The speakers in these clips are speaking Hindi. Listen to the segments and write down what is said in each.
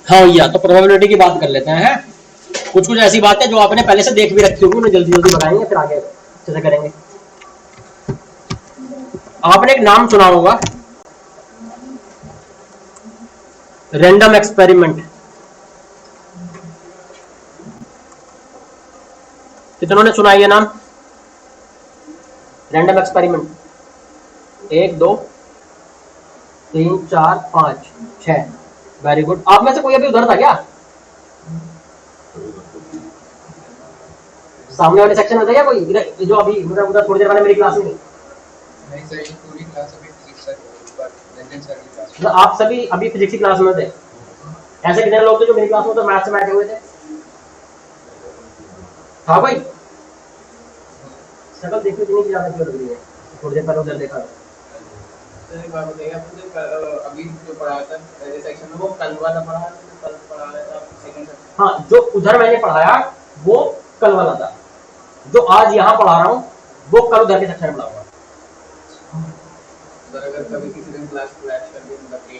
हाँ भैया, तो प्रोबेबिलिटी की बात कर लेते हैं। कुछ कुछ ऐसी बात है जो आपने पहले से देख भी रखी होगी, उन्हें जल्दी जल्दी बताएंगे, फिर आगे अच्छे से करेंगे। आपने एक नाम सुना होगा, रैंडम एक्सपेरिमेंट। कितनों ने सुना है ये नाम, रैंडम एक्सपेरिमेंट? 1 2 3 4 5 6। Very good. आप में से कोई अभी उधर था क्या, सामने वाले सेक्शन में था क्या कोई इधर, जो अभी उधर थोड़ी देर पहले मेरी क्लास में? नहीं सर, ये पूरी क्लास अभी फिजिक्स सर की क्लास। मतलब आप सभी अभी फिजिक्स की क्लास में थे? ऐसे कितने लोग थे जो मेरी क्लास में तो मैथ से बैठे हुए थे? हाँ भाई, शक्ल देखने की नहीं ज्यादा क्यों लग रही है, थोड़ी देर पहले उधर देखा। सर एक बात बताइए, आपने अभी जो पढ़ाया था पहले सेक्शन में, वो कल वाला पढ़ाया था, कल पढ़ाया था सेकंड सेक्शन? हाँ, जो उधर मैंने पढ़ाया वो कल वाला था, जो आज यहाँ पढ़ा रहा हूँ वो कल उधर के सेक्शन में पढ़ाऊंगा। सर अगर कभी किसी दिन क्लास क्रैश कर दी मतलब कि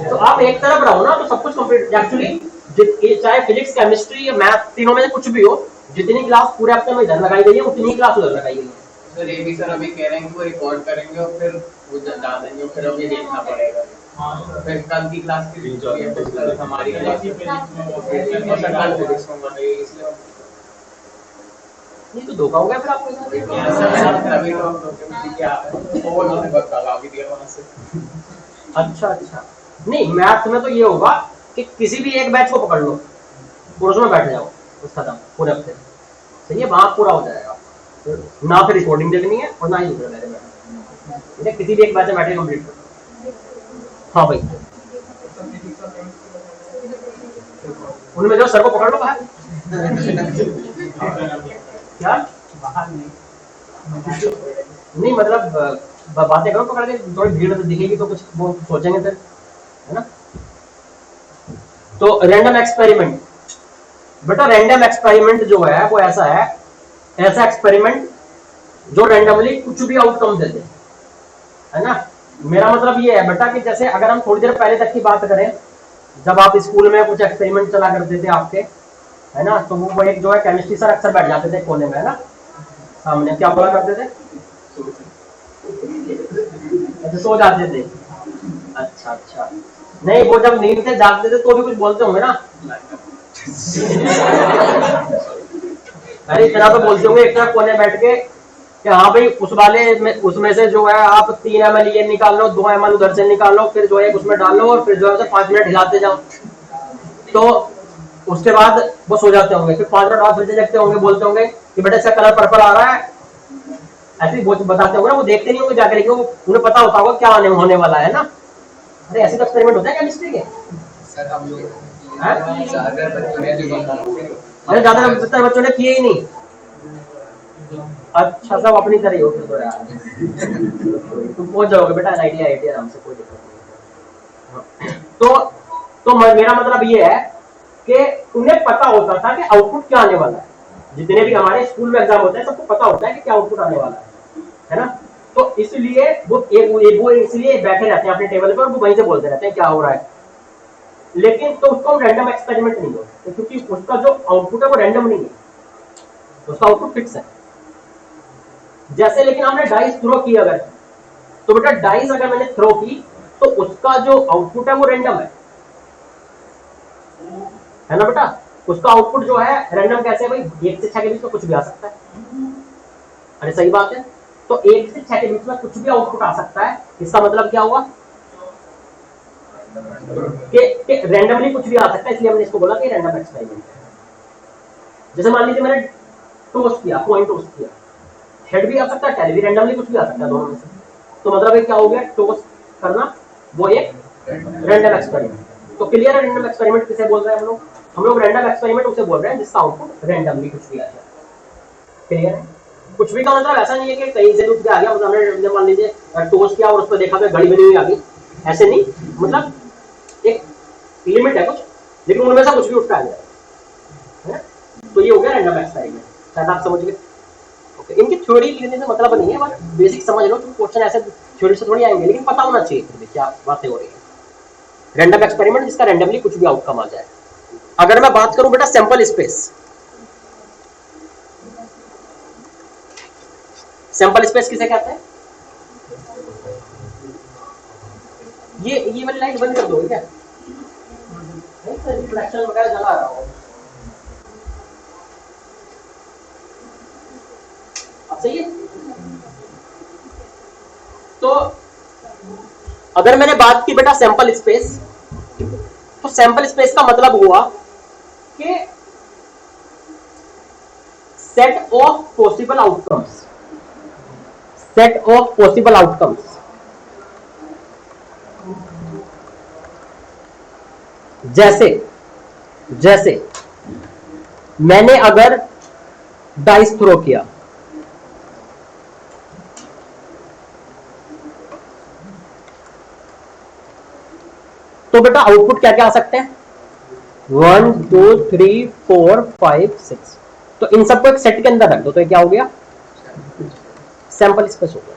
तो आप एक तरफ रहो ना, तो सब कुछ कंप्लीट। एक्चुअली चाहे फिजिक्स केमिस्ट्री या मैथ, तीनों में से कुछ भी हो, जितनी क्लास पूरे हफ्ते में इधर लगाई गई है उतनी क्लास उधर लगाई गई है। सर ये भी सर अभी कह रहे हैं कि वो रिकॉर्ड करेंगे और फिर वो डाल देंगे, फिर हमें देखना पड़ेगा। फिर कल की क्लास की फिर हमारी क्लास की फिजिक्स में बताइए, इसलिए ये तो धोखा हो गया फिर आपको। अभी तो क्या वो उन्होंने बताया अभी दिया वहां से। अच्छा अच्छा, नहीं मैथ में तो ये होगा कि किसी भी एक बैच को पकड़ लो और उसमें बैठ जाओ, उस खत्म पूरे हफ्ते। सही है, वहां पूरा हो जाएगा, ना फिर रिकॉर्डिंग देखनी है और ना ही दूसरे बैच में, किसी भी एक बैच में बैठे कंप्लीट करो। हाँ भाई, उनमें जो सर को पकड़ लो बाहर। क्या बाहर नहीं मतलब बातें करो पकड़ के, थोड़ी भीड़ तो दिखेगी तो कुछ वो सोचेंगे फिर, है ना। तो रैंडम एक्सपेरिमेंट, बेटा रैंडम एक्सपेरिमेंट जो है वो ऐसा है, ऐसा एक्सपेरिमेंट जो रैंडमली कुछ भी आउटकम देते, है ना। मेरा मतलब ये है बेटा कि जैसे अगर हम थोड़ी देर पहले तक की बात करें, जब आप स्कूल में कुछ एक्सपेरिमेंट चला करते थे आपके, है ना, तो वो एक जो है केमिस्ट्री सर अक्सर बैठ जाते थे कोने में, है ना, सामने। क्या बोला करते थे? अच्छा, सो जाते थे। अच्छा अच्छा, नहीं वो जब नींद से जागते थे तो भी कुछ बोलते होंगे ना? अरे इतना तो बोलते होंगे एक तरफ कोने बैठ के कि हाँ भाई उस वाले में, उसमें से जो है आप 3 ml ये निकाल लो, 2 ml उधर से निकाल लो, फिर जो है उसमें डाल लो और फिर जो है 5 मिनट हिलाते जाओ। तो उसके बाद वो सो जाते होंगे, फिर 5 मिनट बाद फिर से जगते होंगे, बोलते होंगे कि बेटा इसका कलर पर्पल आ रहा है, ऐसे ही बताते होंगे ना। वो देखते नहीं होंगे जाकर के, वो उन्हें पता होता होगा क्या होने वाला है ना। अरे ऐसे तो एक्सपेरिमेंट होता है केमिस्ट्री के। सर हम लोग ज्यादा बच्चों ने जो अरे ज्यादा बच्चों ने किए ही नहीं। अच्छा, सब अपनी तरह ही हो फिर तो यार। तुम पहुंच जाओगे बेटा आईटी आईटी आराम से, कोई दिक्कत नहीं। तो मेरा मतलब ये है कि उन्हें पता होता था कि आउटपुट क्या आने वाला है। जितने भी हमारे स्कूल में एग्जाम होते हैं सबको पता होता है कि क्या आउटपुट आने वाला है ना। तो इसलिए वो इसलिए बैठे रहते हैं अपने टेबल पर, वो वहीं से बोलते रहते हैं क्या हो रहा है। लेकिन तो उसको रैंडम एक्सपेरिमेंट नहीं होता, क्योंकि उसका जो आउटपुट है वो रैंडम नहीं है, उसका आउटपुट फिक्स है। जैसे लेकिन हमने डाइस थ्रो की अगर, तो बेटा डाइस अगर मैंने थ्रो की तो उसका जो आउटपुट है वो रैंडम है ना बेटा। उसका आउटपुट जो है रैंडम कैसे है भाई, 1 से 6 के बीच में कुछ भी आ सकता है। अरे सही बात है, तो 1 से 6 के बीच में कुछ भी आउटपुट आ सकता है, इसका मतलब क्या हुआ कि रैंडमली कुछ भी आ सकता है, इसलिए हमने इसको बोला कि रैंडम एक्सपेरिमेंट है। जैसे मान लीजिए मैंने टोस्ट किया, कॉइन टोस्ट किया, हेड भी आ सकता है, टेल भी, रैंडमली कुछ भी आ सकता है दोनों में से। तो मतलब ये क्या हो गया, टोस्ट करना वो एक रैंडम एक्सपेरिमेंट। तो क्लियर है रैंडम एक्सपेरिमेंट किसे बोल रहे हैं हम लोग रैंडम एक्सपेरिमेंट उसे बोल रहे हैं जिसका आउटपुट रैंडमली कुछ भी आ जाए। क्लियर है? कुछ भी का मतलब ऐसा नहीं है कि कहीं से कुछ भी आ गया, मतलब हमने मान लीजिए टोस्ट किया और उस पर देखा तो घड़ी बनी हुई आ गई, ऐसे नहीं। मतलब एक लिमिट है कुछ, लेकिन उनमें से कुछ भी उठ के आ जाए, है ना। तो ये हो गया रैंडम एक्सपेरिमेंट, शायद आप समझ गए। तो इनकी थ्योरी लिखने से मतलब नहीं है, बस बेसिक समझ लो, तुम क्वेश्चन ऐसे थ्योरी से थोड़ी आएंगे, लेकिन पता होना चाहिए फिर भी क्या बातें हो रही है। रैंडम एक्सपेरिमेंट जिसका रैंडमली कुछ भी आउटकम आ जाए। अगर मैं बात करूं बेटा सैंपल स्पेस, सैंपल स्पेस किसे कहते हैं? ये वाली लाइट बंद कर दो क्या? नहीं सर, रिफ्लेक्शन वगैरह जला रहा हूं। अब सही है। तो अगर मैंने बात की बेटा सैंपल स्पेस, तो सैंपल स्पेस का मतलब हुआ कि set of possible outcomes, set of possible outcomes. जैसे जैसे मैंने अगर डाइस थ्रो किया, तो बेटा आउटपुट क्या क्या आ सकते हैं? 1 2 3 4 5 6। तो इन सबको एक सेट के अंदर रख दो, तो ये क्या हो गया? सैंपल स्पेस हो गया।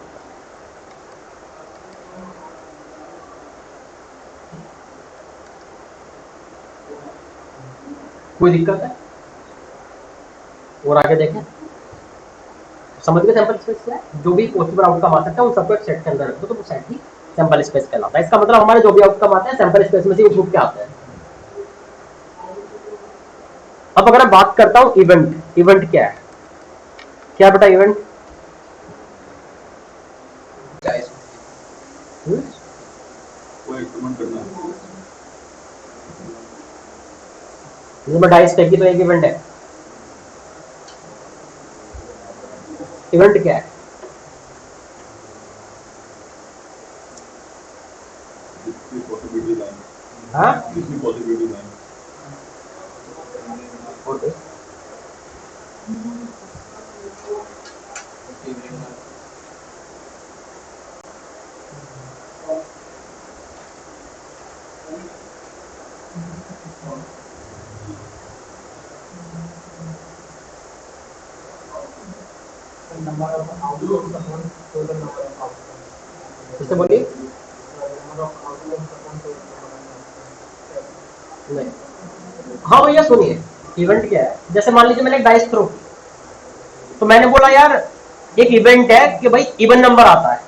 कोई दिक्कत है? और आगे देखें, समझ गए सैंपल स्पेस क्या है? जो भी पॉसिबल आउटकम आ सकता है उन सबको एक सेट के अंदर रख दो, तो वो सेट ही सैंपल स्पेस कहलाता है। इसका मतलब हमारे जो भी आउटकम आते हैं सैंपल स्पेस में से ग्रुप के आते हैं। अब अगर मैं बात करता हूं इवेंट, इवेंट क्या है? क्या बेटा इवेंट? मैं डाइस फेंकी तो एक इवेंट है। इवेंट क्या है? हाँ ओके, किससे बोलिए? नहीं, हाँ भैया सुनिए, इवेंट क्या है? जैसे मान लीजिए मैंने डाइस थ्रो, तो मैंने बोला यार एक इवेंट है कि भाई इवन नंबर आता है।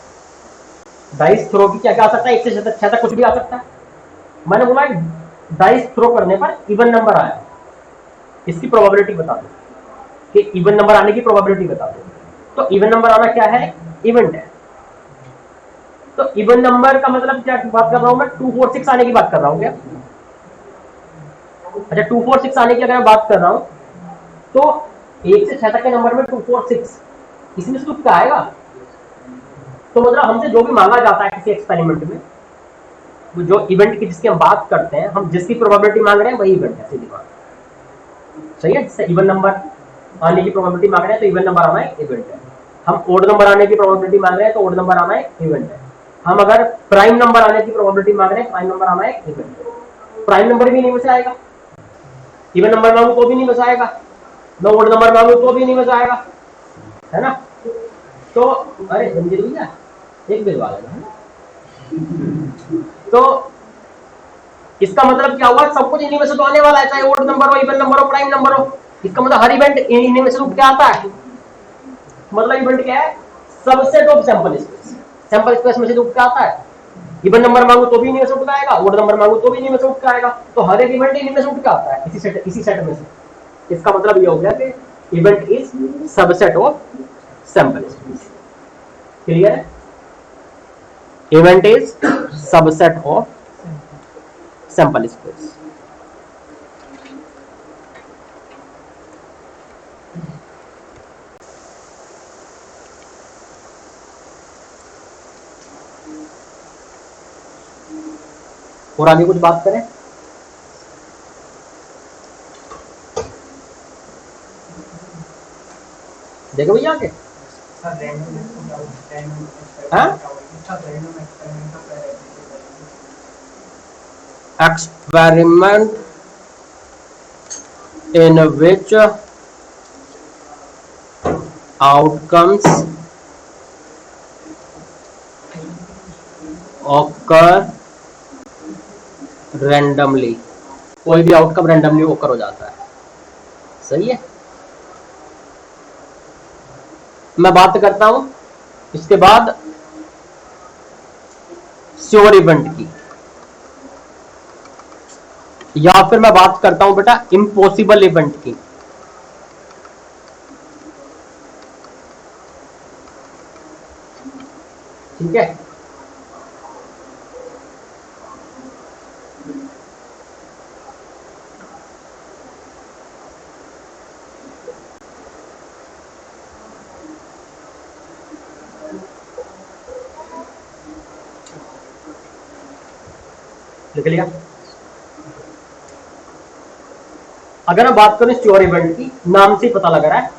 डाइस थ्रो की क्या क्या आ सकता है? 1 से 6 तक कुछ भी आ सकता है। मैंने बोला डाइस थ्रो करने पर इवन नंबर आया, इसकी प्रोबेबिलिटी बता दो, कि इवन नंबर आने की प्रोबेबिलिटी बता दो। तो इवन नंबर आना क्या है? इवेंट है। तो इवन नंबर का मतलब क्या बात कर रहा हूं मैं? 2 4 6 आने की बात कर रहा हूं क्या? अच्छा 2 4 6 आने की अगर मैं बात कर रहा हूं, तो 1 से 6 तक के नंबर में 2 4 6 इसमें से क्या आएगा? तो मतलब हमसे जो भी मांगा जाता है किसी एक्सपेरिमेंट में, जो इवेंट की जिसकी हम बात करते हैं, हम जिसकी प्रोबेबिलिटी मांग रहे हैं वही इवेंट है, सीधी बात। सही है? जैसे इवन नंबर आने की प्रोबेबिलिटी मांग रहे हैं तो इवन नंबर आना एक इवेंट है। हम ओड नंबर आने की प्रोबेबिलिटी मांग रहे हैं तो ओड नंबर आना एक इवेंट है। हम अगर प्राइम नंबर आने की प्रोबेबिलिटी मांग रहे हैं, प्राइम नंबर आना एक इवेंट है। प्राइम नंबर भी नहीं में से आएगा, इवन नंबर मांगू तो भी नहीं में से आएगा, मैं ओड नंबर मांगू तो भी नहीं में से आएगा, है ना? तो अरे रंजीत भैया एक बिलवा लेना। तो इसका मतलब क्या हुआ? सब कुछ इन्हीं में से तो आने वाला है, चाहे ओड नंबर हो, इवन नंबर हो, प्राइम नंबर हो। इसका मतलब हर इवेंट इन्हीं में से रूप क्या आता है? मतलब इवेंट क्या है? Subset of sample space. Sample space में से रूप क्या आता है? इवन नंबर मांगू तो भी इन्हीं में से उठ आएगा, ओड नंबर मांगू तो भी इन्हीं में से उठ आएगा। तो हर एक इवेंट इन्हीं में से उठ के आता है, इसी सेट में से। इसका मतलब ये हो गया कि event is subset of sample space. Clear है? Event is subset of sample space. और आगे कुछ बात करें? देखो भैया आगे experiment in which outcomes occur randomly, कोई भी आउटकम रैंडमली ऑकर हो जाता है। सही है। मैं बात करता हूं इसके बाद श्योर इवेंट की, या फिर मैं बात करता हूं बेटा इम्पॉसिबल इवेंट की। ठीक है। लिख लिया। अगर मैं बात करूं श्योर इवेंट की, नाम से पता लग रहा है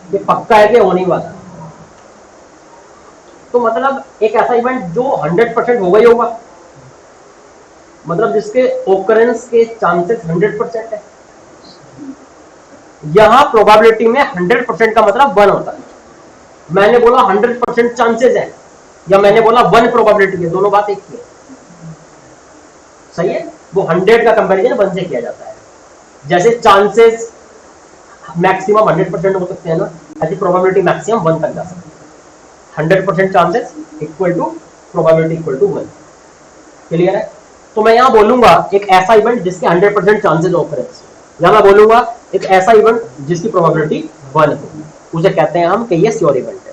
कि पक्का है कि होने वाला है। तो मतलब एक ऐसा इवेंट जो 100% होगा ही होगा, मतलब जिसके ओकरेंस के चांसेस 100% है। यहां प्रोबेबिलिटी में 100% का मतलब 1 होता है। मैंने बोला 100% चांसेस है, या मैंने बोला 1 प्रोबेबिलिटी है, दोनों बात एक ही है। सही है। वो 100 का कंपैरिजन 1 से किया जाता है। जैसे चांसेस मैक्सिमम 100% हो सकते हैं ना, ऐसी प्रोबेबिलिटी मैक्सिमम 1 तक जा सकती है। 100% chances equal to probability equal to 1। Clear है। तो मैं यहां बोलूंगा एक ऐसा इवेंट जिसके 100% चांसेस ऑकरेंस, या मैं बोलूंगा एक ऐसा इवेंट जिसकी प्रोबेबिलिटी 1 हो, उसे कहते हैं हम कि ये श्योर इवेंट है।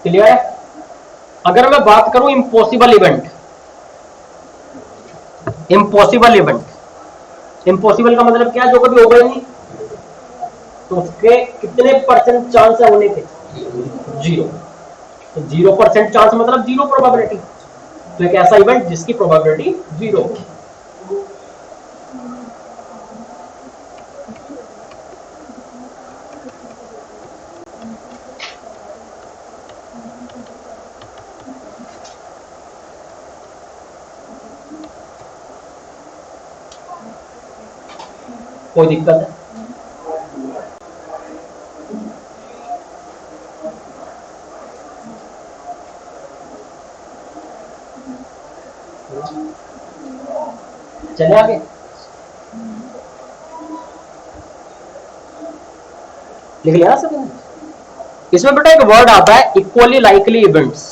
क्लियर है। अगर मैं बात करूं impossible event, impossible event, impossible का मतलब क्या है, जो कभी होगा ही नहीं, तो उसके कितने परसेंट चांस है होने के? 0। तो 0% चांस मतलब 0 प्रोबेबिलिटी। तो एक ऐसा इवेंट जिसकी प्रोबेबिलिटी 0 होगी। कोई दिक्कत है? चले आगे। लिख लिया ना सभी ने? इसमें बेटा एक वर्ड आता है इक्वली लाइकली इवेंट्स।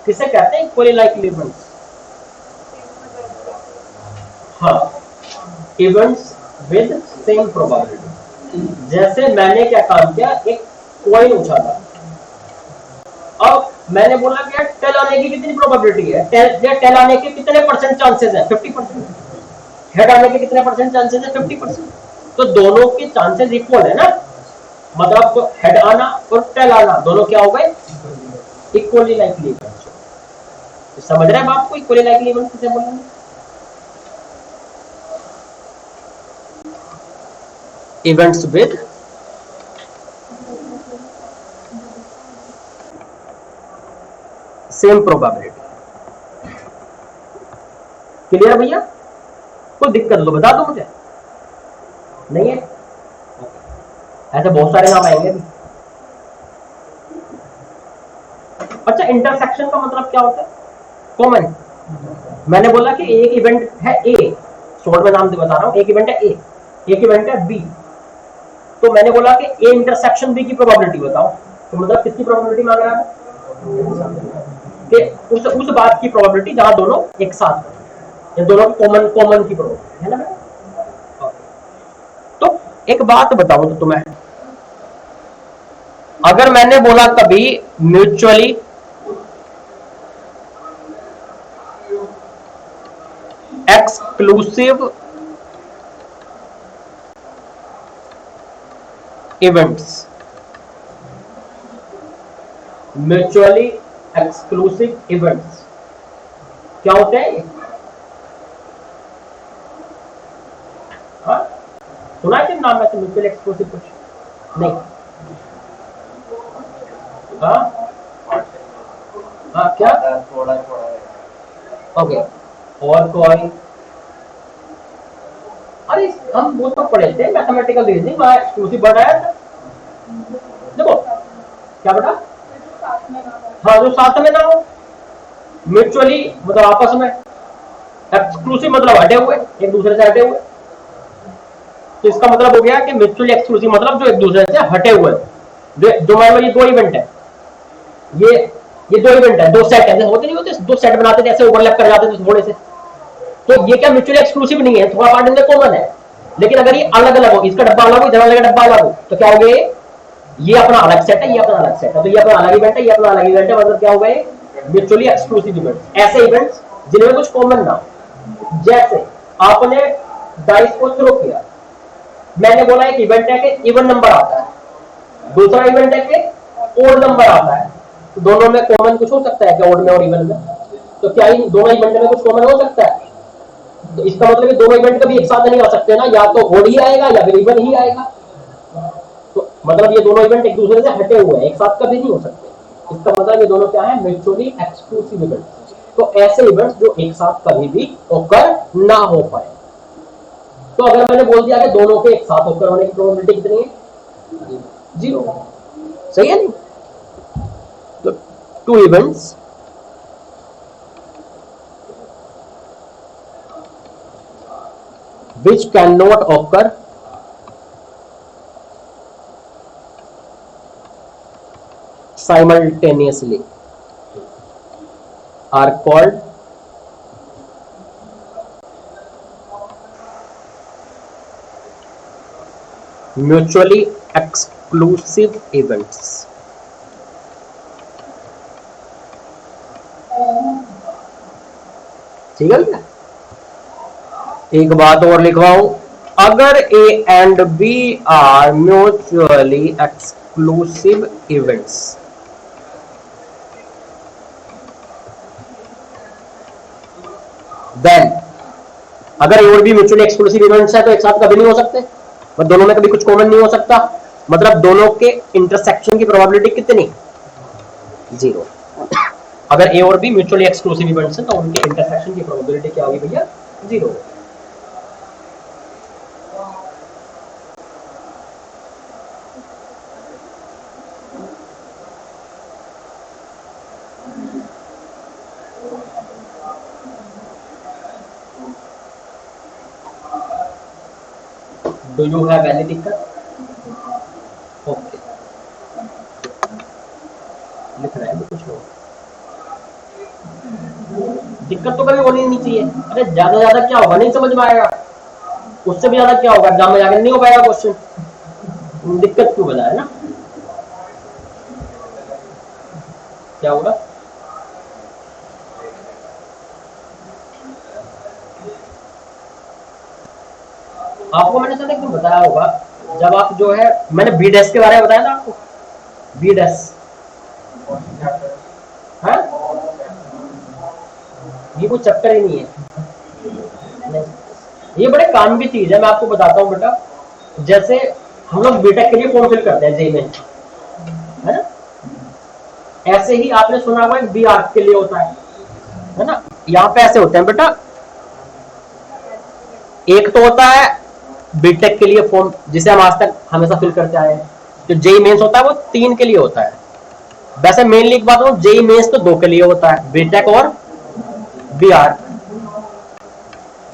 किसे कहते हैं इक्वली लाइकली इवेंट्स? हाँ, इवेंट्स विद सेम प्रोबेबिलिटी। जैसे मैंने क्या काम किया, एक कॉइन उछाला, अब मैंने बोला कि यार टेल आने की कितनी प्रोबेबिलिटी है, टेल आने के कितने परसेंट चांसेस है? 50%। हेड आने के कितने परसेंट चांसेस है? 50%। तो दोनों के चांसेस इक्वल है ना, मतलब तो हेड आना और टेल आना दोनों क्या हो गए? Equally likely event. समझ रहे हैं बात को? इक्वली लाइकली इवेंट किसे बोलेंगे? Events with same probability. Clear भैया? कोई दिक्कत तो बता दो मुझे। नहीं है? ऐसे बहुत सारे नाम आएंगे भी। अच्छा, इंटरसेक्शन का मतलब क्या होता है? कॉमन। मैंने बोला कि एक इवेंट है ए, शॉर्ट में नाम बता रहा हूं, एक इवेंट है ए, एक इवेंट है बी, तो मैंने बोला कि ए इंटरसेक्शन बी की प्रोबेबिलिटी बताओ, तो मतलब किसकी प्रोबेबिलिटी मांग रहा है कि उस बात की प्रोबेबिलिटी जहां दोनों एक साथ हैं, या दोनों कॉमन की प्रोबेबिलिटी है ना मैडम। तो एक बात बताऊं तो तुम्हें, अगर मैंने बोला कभी mutually exclusive events, mutually exclusive events क्या होते हैं? हाँ सुना है कि नाम है म्यूचुअली एक्सक्लूसिव कुछ नहीं? हाँ हाँ क्या थोड़ा थोड़ा ओके और कोई? अरे हम वो तो पढ़े थे मैथमेटिकल रीजनिंग, वहां एक्सक्लूसिव बढ़ाया था। देखो क्या बेटा, हाँ जो साथ में ना हो, म्यूचुअली मतलब आपस में, एक्सक्लूसिव मतलब हटे हुए, एक दूसरे से हटे हुए। तो इसका मतलब हो गया कि म्यूचुअली एक्सक्लूसिव मतलब जो एक दूसरे से हटे हुए, जो मान लो ये दो इवेंट है, ये दो इवेंट है, दो सेट है, होते नहीं होते दो सेट बनाते थे ऐसे ओवरलैप कर जाते थे थोड़े से, तो ये क्या म्यूचुअली एक्सक्लूसिव नहीं है, थोड़ा पार्ट इनमें कॉमन है। लेकिन अगर ये अलग अलग हो, इसका डब्बा अलग हो, इधर वाले का डब्बा अलग हो, तो क्या हो गया, ये अपना अलग सेट है, ये अपना अलग सेट है, तो ये अपना अलग इवेंट है, ये अपना अलग इवेंट है, मतलब क्या हो गए म्यूचुअली एक्सक्लूसिव इवेंट। ऐसे इवेंट्स जिनमें कुछ कॉमन ना हो, जैसे आपने डाइस को थ्रो किया, मैंने बोला एक इवेंट है कि इवन नंबर आता है, दूसरा इवेंट है कि ओड नंबर आता है, तो दोनों में कॉमन कुछ हो सकता है क्या, ओड में और इवन में? तो क्या इन दोनों इवेंट में कुछ कॉमन हो सकता है? तो इसका मतलब ये दोनों इवेंट कभी एक साथ नहीं आ सकते ना, या तो ओड ही आएगा या फिर इवन ही आएगा। तो मतलब ये दोनों इवेंट एक दूसरे से हटे हुए हैं, एक साथ कभी नहीं हो सकते। इसका मतलब ये दोनों क्या है, म्यूचुअली एक्सक्लूसिव इवेंट। तो ऐसे इवेंट्स जो एक साथ कभी भी ओकर ना हो पाए। तो अगर मैंने बोल दिया कि दोनों के एक साथ ओकर होने की प्रोबेबिलिटी कितनी है, 0, सही है नहीं? तो two events which cannot occur simultaneously are called mutually exclusive events। ठीक है भैया? एक बात और लिखवाऊं, अगर A and B are mutually exclusive events, then अगर ए और बी म्यूचुअली एक्सक्लूसिव इवेंट्स है तो एक साथ कभी नहीं हो सकते, मतलब दोनों में कभी कुछ कॉमन नहीं हो सकता, मतलब दोनों के इंटरसेक्शन की प्रोबेबिलिटी कितनी, 0। अगर ए और बी म्यूचुअली एक्सक्लूसिव इवेंट्स हैं तो उनके इंटरसेक्शन की प्रोबेबिलिटी क्या होगी भैया, 0। Do you have any दिक्कत? ओके, लिख रहे हैं कुछ लोग, दिक्कत तो कभी होनी नहीं चाहिए। अरे ज्यादा ज्यादा क्या होगा, नहीं समझ में आएगा, उससे भी ज्यादा क्या होगा, एग्जाम में जाकर नहीं हो पाएगा क्वेश्चन, दिक्कत क्यों बना है ना, क्या होगा? आपको मैंने शायद एकदम बताया होगा, जब आप जो है, मैंने बी डेस्क के बारे में बताया था आपको, बी डेस्क है, ये कोई चक्कर ही नहीं है, ये बड़े काम की चीज है, मैं आपको बताता हूँ बेटा। जैसे हम लोग बीटेक के लिए फॉर्म फिल करते हैं जेई में, है ना, ऐसे ही आपने सुना होगा बी आर्क के लिए होता है ना, यहाँ पे ऐसे होते हैं बेटा। एक तो होता है बीटेक के लिए फॉर्म जिसे हम आज तक हमेशा फिल करते आए हैं, जो जेई मेंस होता है वो 3 के लिए होता है। वैसे मेनली एक बात हो, जेई मेंस तो 2 के लिए होता है, बीटेक और बी आर्क,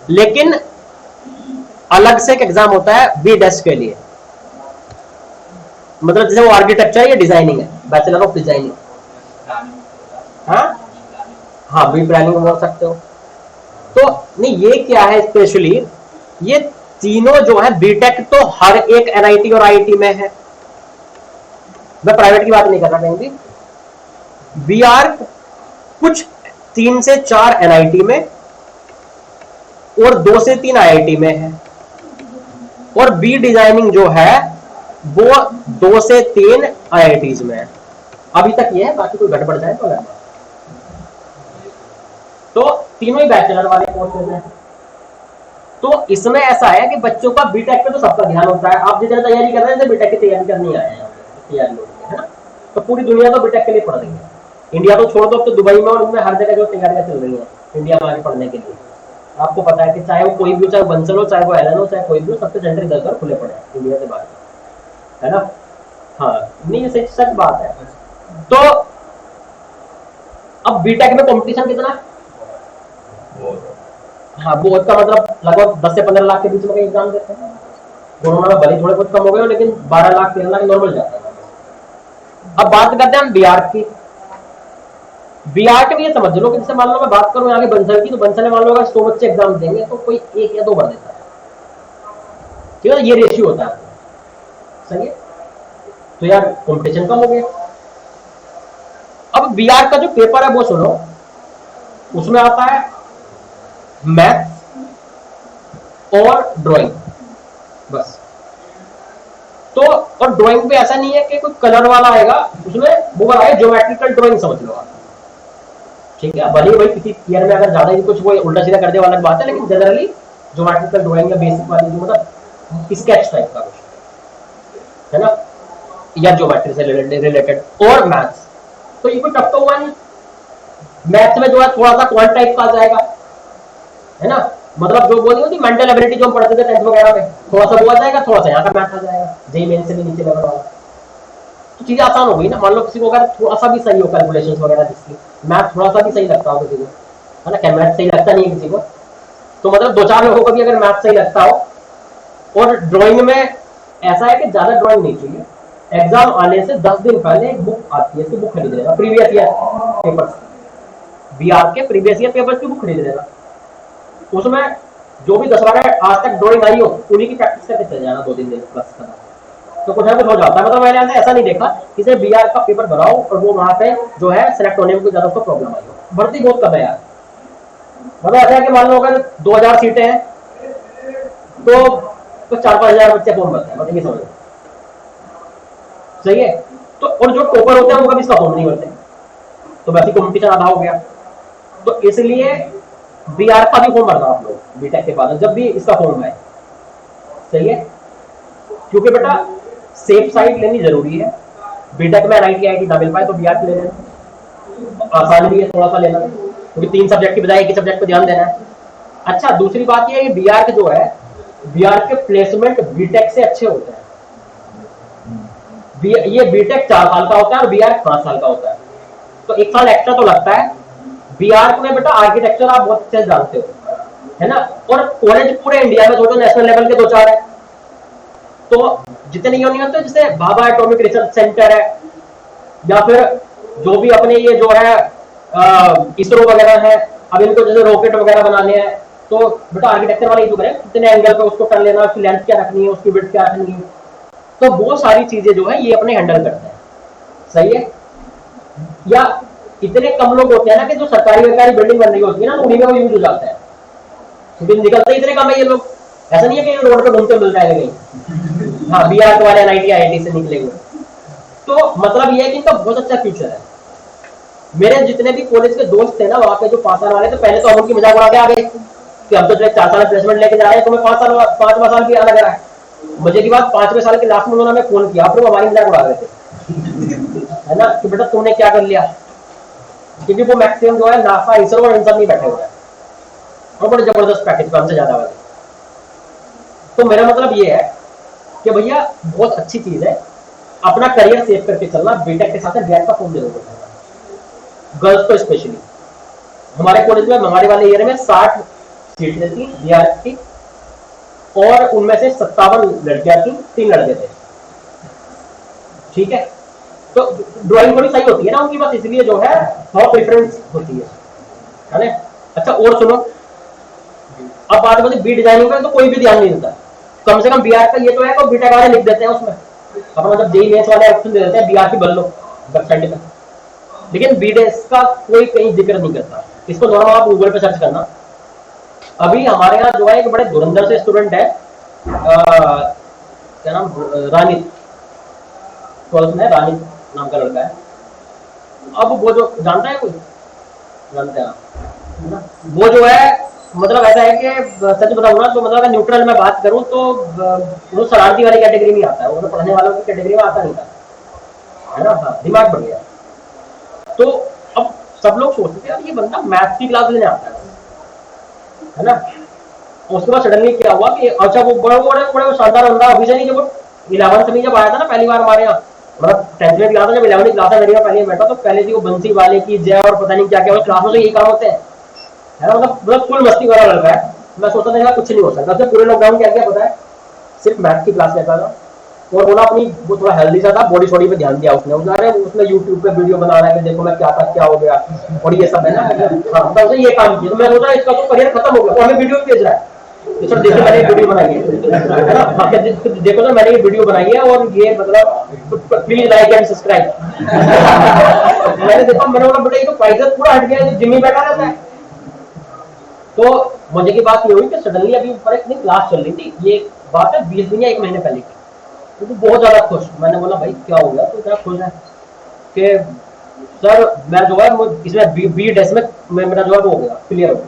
लेकिन अलग से एक एग्जाम होता है बी डेस्क के लिए, मतलब जैसे वो आर्किटेक्चर या डिजाइनिंग है, बैचलर ऑफ डिजाइनिंग। हाँ हाँ, भी प्लानिंग बोल सकते हो। तो नहीं, ये क्या है स्पेशली, ये तीनों जो है बीटेक तो हर एक एनआईटी और आईआईटी में है, मैं प्राइवेट की बात नहीं कर रहा कहीं भी। बीआर कुछ 3 से 4 एनआईटी में और 2 से 3 आईआईटी में है, और बी डिजाइनिंग जो है वो 2 से 3 आईआईटीज में है। अभी तक ये है, बाकी कोई गड़बड़ जाए तो अलग। तो तीनों ही बैचलर वाले कोर्सेज हैं। तो इसमें ऐसा है कि बच्चों का बीटेक पे तो सबका ध्यान होता है। आप जितना तैयारी कर रहे हैं बीटेक की तैयारी करनी आए हैं, तैयारी हो रही है ना, तो पूरी दुनिया तो बीटेक के लिए पढ़ रही है। इंडिया तो छोड़ दो, तो दुबई में और उनमें हर जगह जो तैयारियां चल रही है इंडिया में आगे पढ़ने के लिए। आपको पता है कि चाहे वो कोई भी, चाहे बंसल हो, चाहे वो एलन हो, चाहे कोई भी हो, सबके सेंटर इधर उधर खुले पड़े हैं इंडिया से बाहर, है ना। हाँ, नहीं ये सच बात है। तो अब बीटेक में कंपटीशन कितना है? हाँ, बहुत का मतलब लगभग 10 से 15 लाख के बीच में एग्जाम देते हैं। कोरोना में भले थोड़े बहुत कम हो गए, लेकिन 12 लाख 13 लाख नॉर्मल जाता है। अब बात करते हैं हम बिहार की। बिहार के ये समझ लो कि जैसे मान लो मैं बात करूं यहाँ के बंसल की, तो बंसल में मान लो अगर 100 बच्चे एग्जाम देंगे तो कोई 1 या 2 भर देता है, ठीक है, ये रेशियो होता है, सही है। तो यार कॉम्पिटिशन कम हो गया। अब बिहार का जो पेपर है वो सुनो, उसमें आता है मैथ और ड्राइंग, बस। तो और ड्राइंग पे ऐसा नहीं है कि कोई कलर वाला आएगा, उसमें वो वाला है ज्योमेट्रिकल ड्राइंग, समझ लो आप, ठीक है। भले भाई किसी ईयर में अगर ज्यादा ही कुछ वो उल्टा सीधा कर दे वाला बात है, लेकिन जनरली ज्योमेट्रिकल ड्राइंग या बेसिक वाली जो मतलब स्केच टाइप का कुछ है ना, या ज्योमेट्री से रिलेटेड और मैथ्स। तो ये कोई टफ तो हुआ नहीं। मैथ्स में जो है थोड़ा सा क्वांट टाइप का आ जाएगा, है ना, मतलब जो बोली होती मेंटल एबिलिटी जो हम पढ़ते थे 10th वगैरह में, थोड़ा सा वो आ जाएगा, थोड़ा सा यहाँ का मैथ आ जाएगा, जेई मेन से भी नीचे लेवल वाला। तो चीजें आसान हो गई ना। मान लो किसी को अगर थोड़ा सा भी सही हो कैलकुलेशंस वगैरह, जिसकी मैथ थोड़ा सा भी सही लगता हो किसी को, है ना, क्या मैथ सही लगता नहीं है किसी को, तो मतलब 2-4 लोगों को भी अगर मैथ सही लगता हो। और ड्राइंग में ऐसा है कि ज्यादा ड्राइंग नहीं चाहिए, एग्जाम आने से 10 दिन पहले एक बुक आती है, इसकी बुक खरीद लेना, प्रीवियस ईयर पेपर्स, बिहार के प्रीवियस ईयर पेपर्स की बुक खरीद लेना। उसमें जो भी 10-12 आज तक ड्राइंग आई हो उन्हीं की प्रैक्टिस करके चले जाना 2-3 दिन बस खत्म, तो कुछ ना कुछ हो जाता है। मतलब मैंने ऐसा नहीं देखा किसी बिहार का पेपर भराओ और वो वहां पे जो है सिलेक्ट होने में कोई ज्यादा उसको प्रॉब्लम आई हो। भर्ती बहुत कम है यार, मतलब ऐसा है कि मान लो अगर 2000 सीटें हैं तो 4-5 हजार बच्चे फॉर्म भरते हैं, मतलब ये समझो, सही है। तो और जो टॉपर होते हैं वो कभी इसका फॉर्म नहीं भरते, तो वैसे कॉम्पिटिशन आधा हो गया। तो इसलिए बीआर का भी फॉर्म भरना आप लोग बीटेक के बाद जब भी इसका फॉर्म है, सही है, क्योंकि बेटा सेफ साइड लेनी जरूरी है। बीटेक में एनआईटी आईटी ना मिल पाए तो बीआर की ले लेना, आसान भी है थोड़ा सा लेना, क्योंकि 3 सब्जेक्ट की बजाय एक ही सब्जेक्ट पर ध्यान देना है। अच्छा, दूसरी बात यह है बीआर के जो है, बीआर के प्लेसमेंट बीटेक से अच्छे होते हैं। ये बीटेक 4 साल का होता है और बीआर 5 साल का होता है, तो 1 साल एक्स्ट्रा तो लगता है। बीआर में बेटा आर्किटेक्चर आप बहुत अच्छे से जानते हो, है ना, और कॉलेज पूरे इंडिया में सोचो नेशनल लेवल के 2-4 है, तो जितने नहीं होते, जैसे भाभा एटॉमिक रिसर्च सेंटर है, या फिर जो भी अपने ये जो है इसरो वगैरह है, अब इनको जैसे रॉकेट वगैरह बनाने हैं, तो बेटा आर्किटेक्चर वाले जो करें कितने एंगल पे उसको कर लेना, उसकी लेंथ क्या रखनी है, उसकी विड्थ क्या रखनी है, तो वो सारी चीजें जो है ये अपने हैंडल करते हैं, सही है। या इतने कम लोग होते हैं ना कि जो सरकारी बिल्डिंग बन रही होती है ना, तो उन्हीं में वो यूज हो जाता है, क्योंकि निकलते इतने कम है ये लोग। ऐसा नहीं है कि रोड पे घूमते मिल जाएगा कहीं, हाँ बीआर वाले एनआईटी आईआईटी से निकलेंगे। तो मतलब ये है कि इनका बहुत अच्छा फ्यूचर है। मेरे जितने भी कॉलेज के दोस्त थे ना वहां पे जो 5 साल वाले थे, पहले तो हम उनकी मजाक उड़ा के आ गए कि हम तो 4 साल प्लेसमेंट लेके जा रहे हैं, तुम्हें 5वां साल भी अलग रहा है। मुझे की बात 5वें साल के लास्ट में उन्होंने हमें फोन किया, फिर वो हमारी मजाक उड़ा रहे थे, है ना, कि बेटा तुमने क्या कर लिया, क्योंकि वो मैक्सिमम जो है नासा इसरो और इन सब नहीं बैठे हुए हैं, और बड़े जबरदस्त पैकेज पे हमसे ज्यादा वाले। तो मेरा मतलब ये है कि भैया बहुत अच्छी चीज है, अपना करियर सेव करके चलना। बीटेक के साथ बीआर का फॉर्म जरूर करना, गर्ल्स को स्पेशली। हमारे कॉलेज में हमारे वाले ईयर में 60 सीटें थी बीआर की, और उनमें से 57 लड़कियां थी, 3 लड़के थे, ठीक है, तो ड्राइंग थोड़ी सही होती है ना उनकी, बस इसलिए जो है थोड़ा प्रेफरेंस होती है ना। अच्छा और सुनो, अब बात होती है बी डिजाइनिंग में, तो कोई भी ध्यान नहीं देता, कम से कम बीआर का ये तो है कि बीटेक वाले लिख देते हैं उसमें, अपना जब जेई मेंस वाले ऑप्शन दे देते हैं बीआर की भर लो वेबसाइट पे, लेकिन बीडेस का कोई कहीं जिक्र नहीं करता। इसको नॉर्मल आप गूगल पे सर्च करना। अभी हमारे यहाँ जो है एक बड़े धुरंधर से स्टूडेंट है, क्या नाम, रानित, 12th में रानित नाम का लड़का है। अब वो जो जानता है कोई, जानते हैं आप, वो जो है मतलब ऐसा है कि सच बताऊं ना तो मतलब अगर न्यूट्रल में बात करूं तो वो शरारती वाली कैटेगरी में आता है, वो पढ़ने वालों की कैटेगरी में आता नहीं था, है ना। हाँ, दिमाग बढ़ गया। तो अब सब लोग सोचते थे यार ये बंदा मैथ्स की क्लास लेने आता है ना। उसके बाद सडनली क्या हुआ कि अच्छा वो बड़े शानदार बंदा अभी से नहीं, जब वो 11th में जब आया था ना पहली बार हमारे यहाँ, मतलब 10th में भी आता, जब 11th क्लास मेरी पहले बैठा तो पहले थी वो बंसी वाले की जय और पता नहीं क्या क्या क्लास में, यही काम होते हैं, है ना। मतलब फुल मस्ती वाला लड़का है। मैं सोचता था कुछ नहीं हो सकता। जब पूरे लॉकडाउन क्या क्या पता है, सिर्फ मैथ की क्लास लेता था और बोला अपनी वो थोड़ा हेल्दी सा था, बॉडी शॉडी पे ध्यान दिया उसने, उसने यूट्यूब पे वीडियो बना रहा है कि देखो मैं क्या था क्या हो गया और ये सब है ना। हाँ, मैं उसने ये काम किया, तो मैं सोचा इसका तो करियर खत्म हो गया, वो हमें वीडियो भेज रहा है, तो देखो मैंने एक वीडियो बनाई है ना, देखो ना मैंने ये वीडियो बनाई है और ये मतलब प्लीज लाइक एंड सब्सक्राइब। मैंने देखा, मैंने बोला बेटा ये तो प्राइस पूरा हट गया, जिम में बैठा रहता है। तो मजे की बात ये हुई कि सडनली अभी ऊपर एक क्लास चल रही थी, ये बात है 20 दिन या 1 महीने पहले की, तो बहुत ज्यादा खुश। मैंने बोला भाई क्या हो गया, तो क्या खुश है कि सर मैं जो है इसमें बी डेस में मेरा जो है वो हो गया, क्लियर हो गया,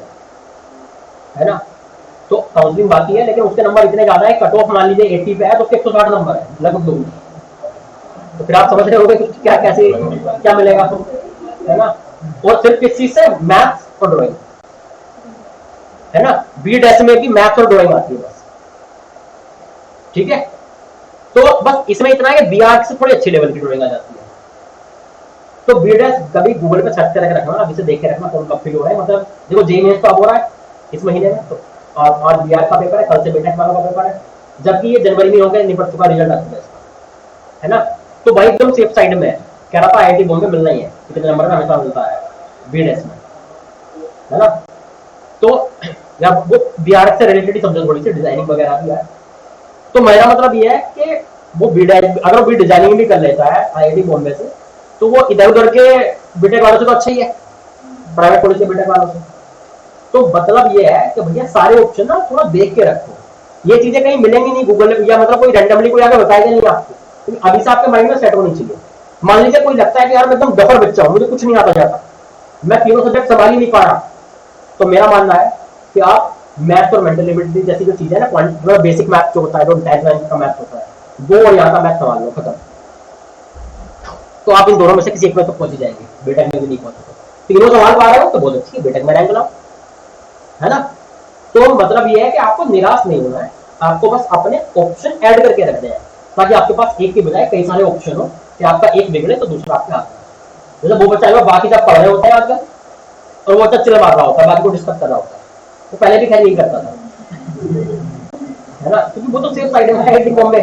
है ना। तो काउंसलिंग बाकी है, लेकिन उसके नंबर इतने ज्यादा है, कट ऑफ मान लीजिए 80 पे है तो उसके 160 नंबर है लगभग 2। तो फिर आप समझ रहे होगे क्या कैसे क्या मिलेगा, है ना। और सिर्फ किस चीज से, मैथ्स और ड्राइंग, है ना। बी डेस में भी मैथ्स और ड्राइंग आती है बस, ठीक है। तो बस इसमें इतना है कि बीआर से थोड़ी अच्छी लेवल की ड्राइंग आ जाती है। तो बी डेस कभी गूगल पे सर्च करके रखना, अभी से देख के रखना कौन कब फ्री हो रहा है। मतलब देखो जेई मेंस तो अब हो रहा है इस महीने में, तो आज बीआर का पेपर है, कल से बीटेक वालों का पेपर है, जबकि ये जनवरी में हो गया, निपट चुका, रिजल्ट आ चुका है इसका, है ना। तो भाई एकदम सेफ साइड में है, कह रहा था आईआईटी बॉम्बे मिलना ही है, कितने नंबर का हमेशा मिलता है बी डेस में, है ना। तो या वो बीआर से रिलेटेड सब्जेक्ट थोड़ी सी डिजाइनिंग वगैरह भी है। तो मेरा मतलब ये है कि वो अगर वो डिजाइनिंग भी कर लेता है आईआईटी बॉम्बे से, तो वो इधर उधर के बीटेक वालों से तो अच्छा ही है, प्राइवेट कॉलेज के बीटेक वालों से। तो मतलब ये है कि भैया सारे ऑप्शन ना थोड़ा देख के रखो, ये चीजें कहीं मिलेंगी नहीं गूगल या मतलब कोई रैंडमली कोई आगे बताएगा नहीं आपको, क्योंकि अभी से आपके माइंड में सेट होनी चाहिए। मान लीजिए कोई लगता है कि यार मैं एकदम डफर बच्चा हूं, मुझे कुछ नहीं आता जाता, मैं तीनों सब्जेक्ट संभाल ही नहीं पा रहा, तो मेरा मानना है कि आप मैथ और मेंटल एबिलिटी जैसी जो चीजें ना, मतलब बेसिक मैथ जो होता है, जो 10th का मैथ होता है, वो और यहाँ का मैथ संभाल लो, खत्म। तो आप इन दोनों में से किसी एक में तो पहुंच ही जाएंगे, बीटेक में भी नहीं पहुंच सकते। तीनों संभाल पा रहे हो तो बहुत अच्छी है, बीटेक में रैंक लाओ, है ना। तो मतलब ये है कि आपको निराश नहीं होना है, आपको बस अपने ऑप्शन ऐड करके रखने हैं, ताकि आपके पास एक के बजाय कई सारे ऑप्शन हो, कि आपका एक बिगड़े तो दूसरा आपके हाथ में। जैसे वो बच्चा है बाकी सब पढ़ रहे होते हैं आजकल, और वो चिल्ला मार रहा होता है, बाकी को डिस्टर्ब कर रहा होता है, तो पहले भी खैर यही करता था, है ना, क्योंकि वो तो सेफ साइड में है बॉम्बे,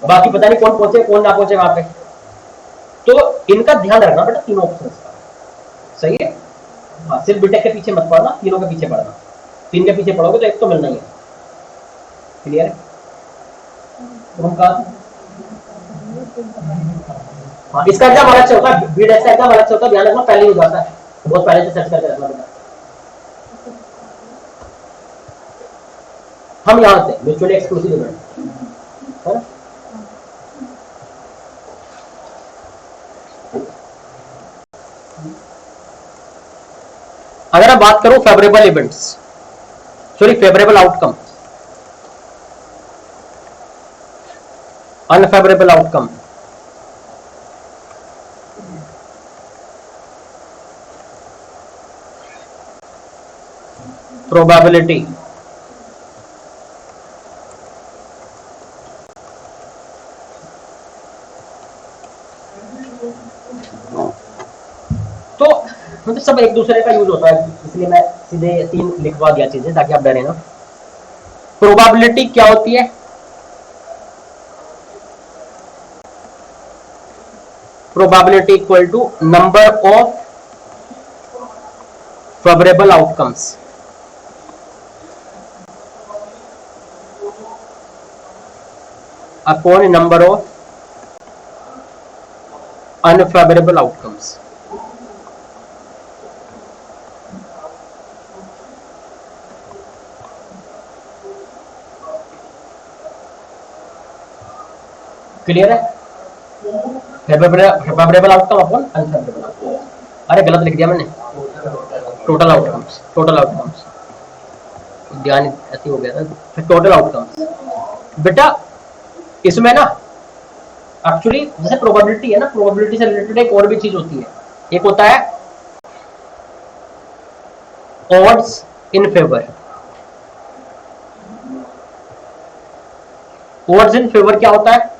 बाकी पता नहीं कौन पहुंचे कौन ना पहुंचे वहां पे। तो इनका ध्यान रखना बेटा, तीनों ऑप्शन का, सही है। हाँ, सिर्फ बीटेक के पीछे मत पढ़ना, तीनों के पीछे पढ़ना, तीन के पीछे पढ़ोगे तो एक तो मिलना ही है, क्लियर है। तो हम कहा हाँ, इसका एग्जाम अलग से होता है, बीडेक का एग्जाम अलग से होता है, ध्यान रखना पहले ही हो जाता है, बहुत पहले से सर्च करके रखना बेटा। हम यहाँ से म्यूचुअली एक्सक्लूसिव है ना। अगर आप बात करो favourable events, sorry favourable outcome, unfavourable outcome, probability, तो मतलब सब एक दूसरे का यूज होता है, इसलिए मैं सीधे 3 लिखवा दिया चीजें ताकि आप डरे ना। प्रोबेबिलिटी क्या होती है, probability equal to number of favorable outcomes upon number of unfavorable outcomes. Clear है? Favourable outcome upon unfavourable outcome. अरे गलत लिख दिया मैंने, टोटल आउटकम्स, टोटल आउटकम्स, ध्यान ऐसे हो गया था। टोटल आउटकम्स बेटा इसमें ना एक्चुअली जैसे प्रोबेबिलिटी है ना, प्रोबेबिलिटी से रिलेटेड एक और भी चीज होती है, एक होता है odds in favour. Odds in favour क्या होता है?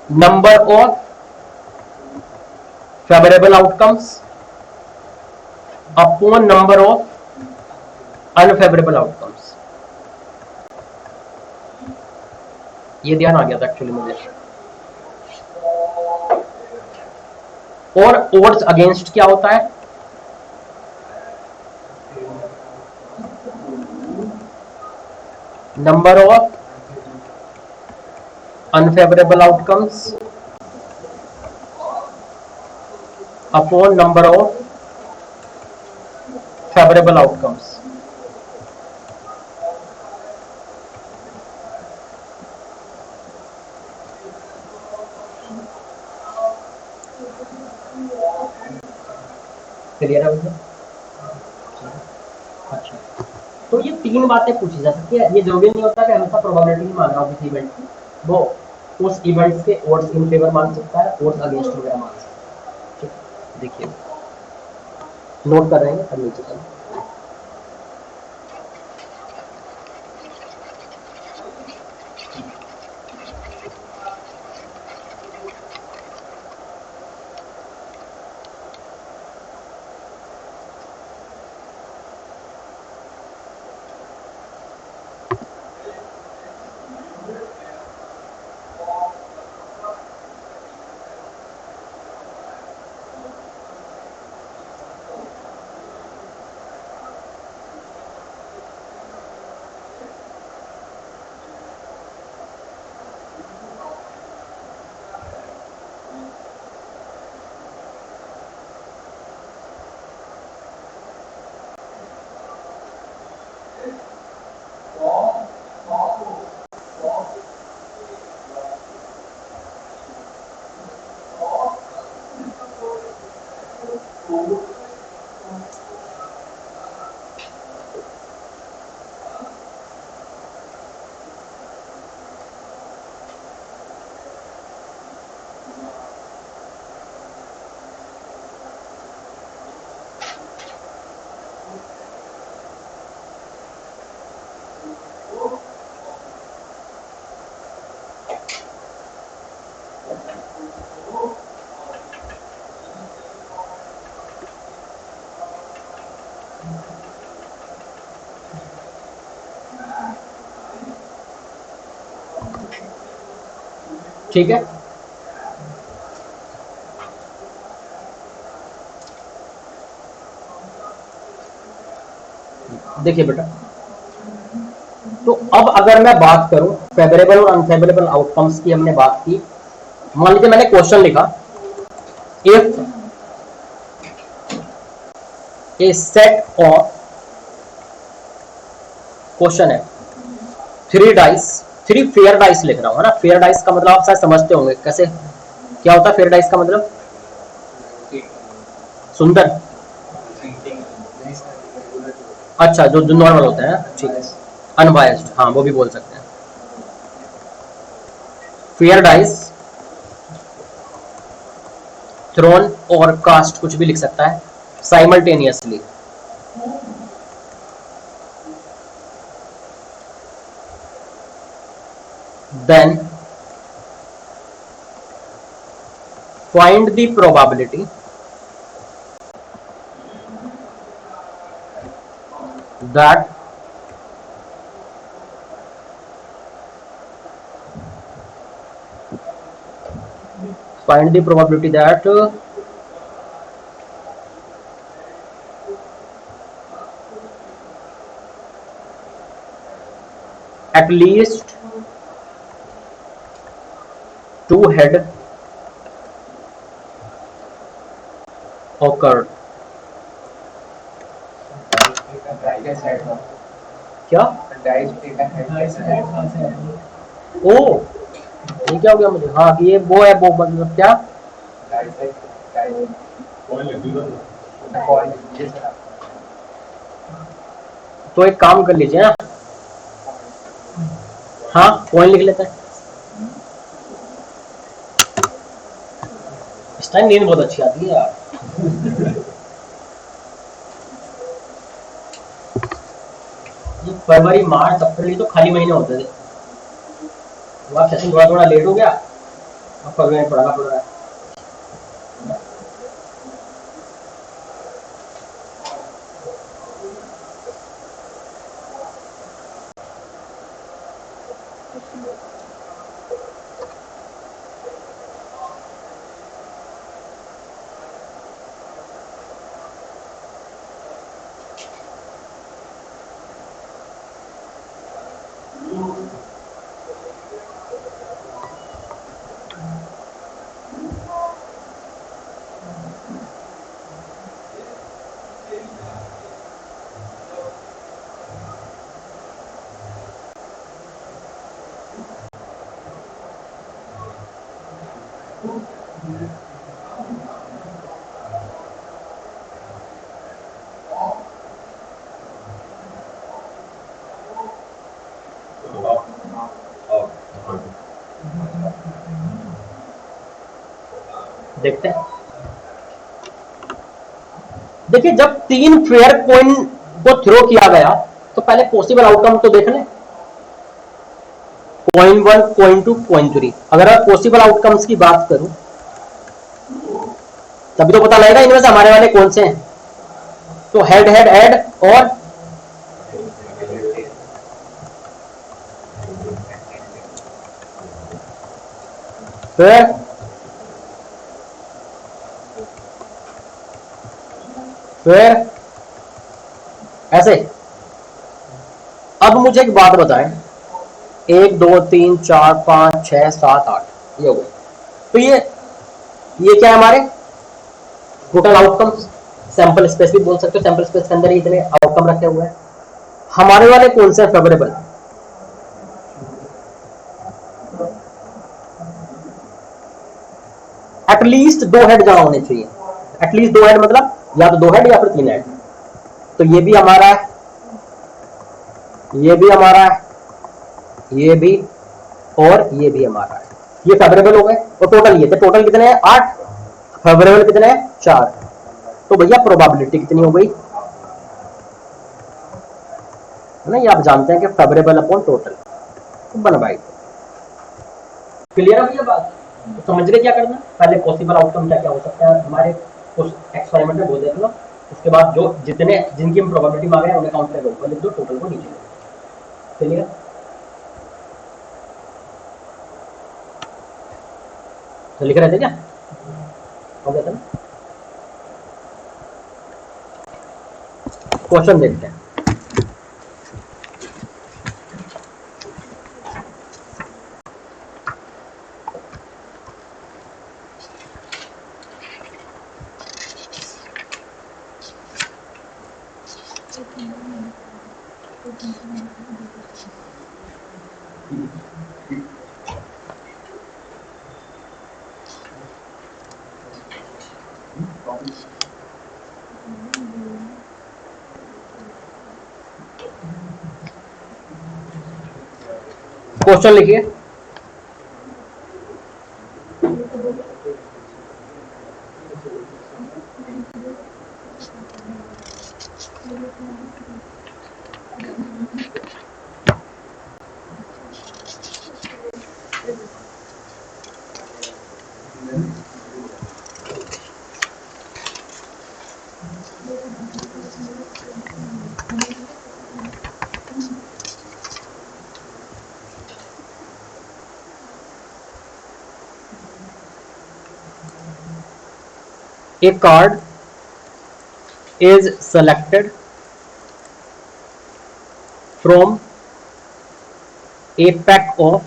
Number of favourable outcomes upon number of unfavourable outcomes. ये ध्यान आ गया था एक्चुअली मुझे। और ऑड्स अगेंस्ट क्या होता है? Number of unfavourable outcomes upon number of favourable outcomes. Clear है भैया? अच्छा, तो ये तीन बातें पूछी जा सकती है। ये जरूरी नहीं होता कि हमेशा प्रोबेबिलिटी ही मान रहा हो किसी इवेंट की, वो उस इवेंट्स के ऑड्स इन फेवर मान सकता है, ऑड्स अगेंस्ट वगैरह मान सकता है। ठीक, देखिए नोट कर रहे हैं अब नीचे चलो। ठीक है, देखिए बेटा, तो अब अगर मैं बात करूं फेवरेबल और अनफेवरेबल आउटकम्स की, हमने बात की। मान लीजिए मैंने क्वेश्चन लिखा, if A set of, question है 3 डाइस, 3 फेयर डाइस लिख रहा हूं, है ना। फेयर डाइस का मतलब आप शायद समझते होंगे कैसे, क्या होता है फेयर डाइस का मतलब? सुंदर, अच्छा, जो जो नॉर्मल होते हैं, ठीक है, अनबायस्ड, हाँ वो भी बोल सकते हैं। फेयर डाइस थ्रोन और कास्ट, कुछ भी लिख सकता है, simultaneously. Then find the probability that find the probability that at least two head occurred. क्या ओ ये क्या हो गया मुझे, हाँ ये वो है, वो मतलब क्या, तो एक काम कर लीजिए ना, हाँ पॉइंट लिख लेते हैं। इस टाइम नींद बहुत अच्छी आती है यार। ये फरवरी मार्च अप्रैल तो खाली महीने होते थे, अब सेशन थोड़ा थोड़ा लेट हो गया, अब फरवरी में पढ़ाना पड़ रहा है। देखते हैं, देखिए जब तीन फेयर कॉइन को थ्रो किया गया तो पहले पॉसिबल आउटकम तो देख लें, कॉइन 1, कॉइन 2, कॉइन 3। अगर मैं पॉसिबल आउटकम्स की बात करूं तभी तो पता लगेगा इनमें से हमारे वाले कौन से हैं। तो हेड हेड एड और फिर ऐसे। अब मुझे एक बात बताएं, 1 2 3 4 5 6 7 8 ये हो गए, तो ये क्या है हमारे टोटल आउटकम्स, सैंपल स्पेस भी बोल सकते हो, सैंपल स्पेस के अंदर ही इतने आउटकम रखे हुए हैं। हमारे वाले कौन से फेवरेबल, एटलीस्ट दो हेड जहां होने चाहिए, एटलीस्ट दो हेड मतलब या तो दो हेड या फिर तीन हेड। तो ये भी हमारा है, ये भी हमारा है, ये भी और ये भी हमारा है, ये फेवरेबल हो गए। और टोटल ये थे, टोटल कितने हैं 8, फेवरेबल कितने हैं 4। तो भैया प्रोबेबिलिटी कितनी हो गई है ना, ये आप जानते हैं कि फेवरेबल अपॉन टोटल 1/2। क्लियर है भैया बात, तो समझ रहे क्या करना, पहले पॉसिबल आउटकम क्या क्या हो सकता है हमारे उस एक्सपेरिमेंट में वो देख लो, उसके बाद जो जितने जिनकी हम प्रोबेबिलिटी मांग रहे हैं उन्हें काउंट करके ऊपर लिख दो, टोटल को नीचे लिख दो। क्लियर, तो लिख रहे थे क्या, हो गया था ना। क्वेश्चन देखते हैं। क्वेश्चन लिखिए, A card is selected from a pack of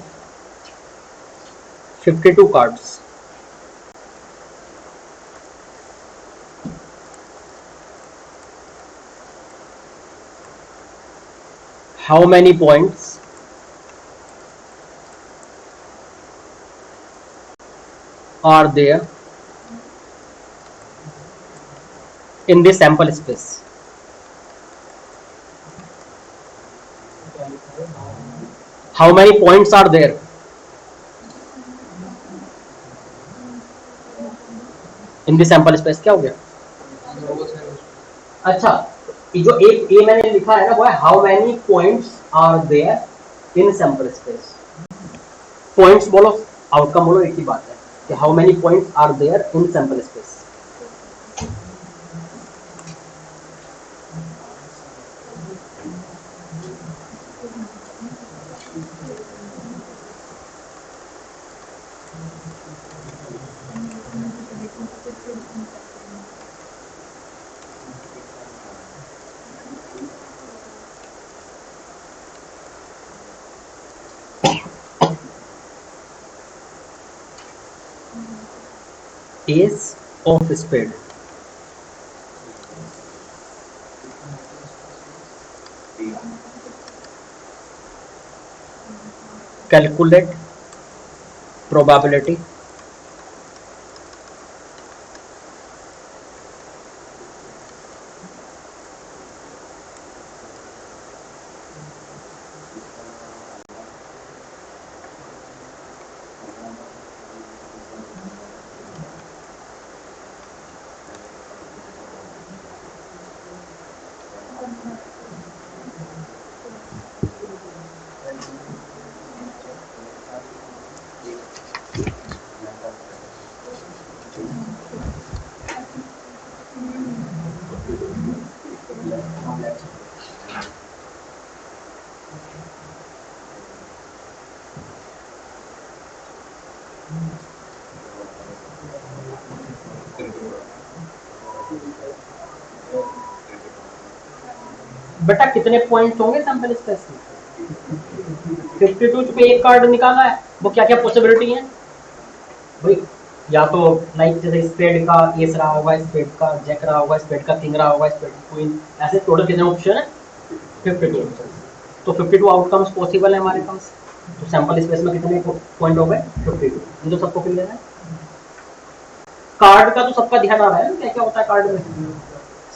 52 cards. How many points are there in the sample space? How many points are there in the sample space? क्या हो गया? अच्छा, ये जो एक ए मैंने लिखा है ना, वो है how many points are there in sample space. Points बोलो, आउटकम बोलो, एक ही बात है कि how many points are there in sample space. Ace of spade. Calculate probability बेटा कितने पॉइंट्स होंगे सैंपल स्पेस में? 52 पे एक कार्ड निकाला है, वो क्या क्या पॉसिबिलिटी है भाई? या तो लाइक जैसे स्पेड का एस रहा होगा, स्पेड का जैक रहा होगा, स्पेड का किंग रहा होगा, स्पेड की क्वीन, ऐसे टोटल कितने ऑप्शन है? 52 ऑप्शन. तो 52 आउटकम्स पॉसिबल है हमारे पास. तो सैंपल स्पेस में कितने पॉइंट हो गए? 52. ये तो सबको क्लियर है. कार्ड का तो सबका ध्यान आ रहा है क्या क्या होता है कार्ड में.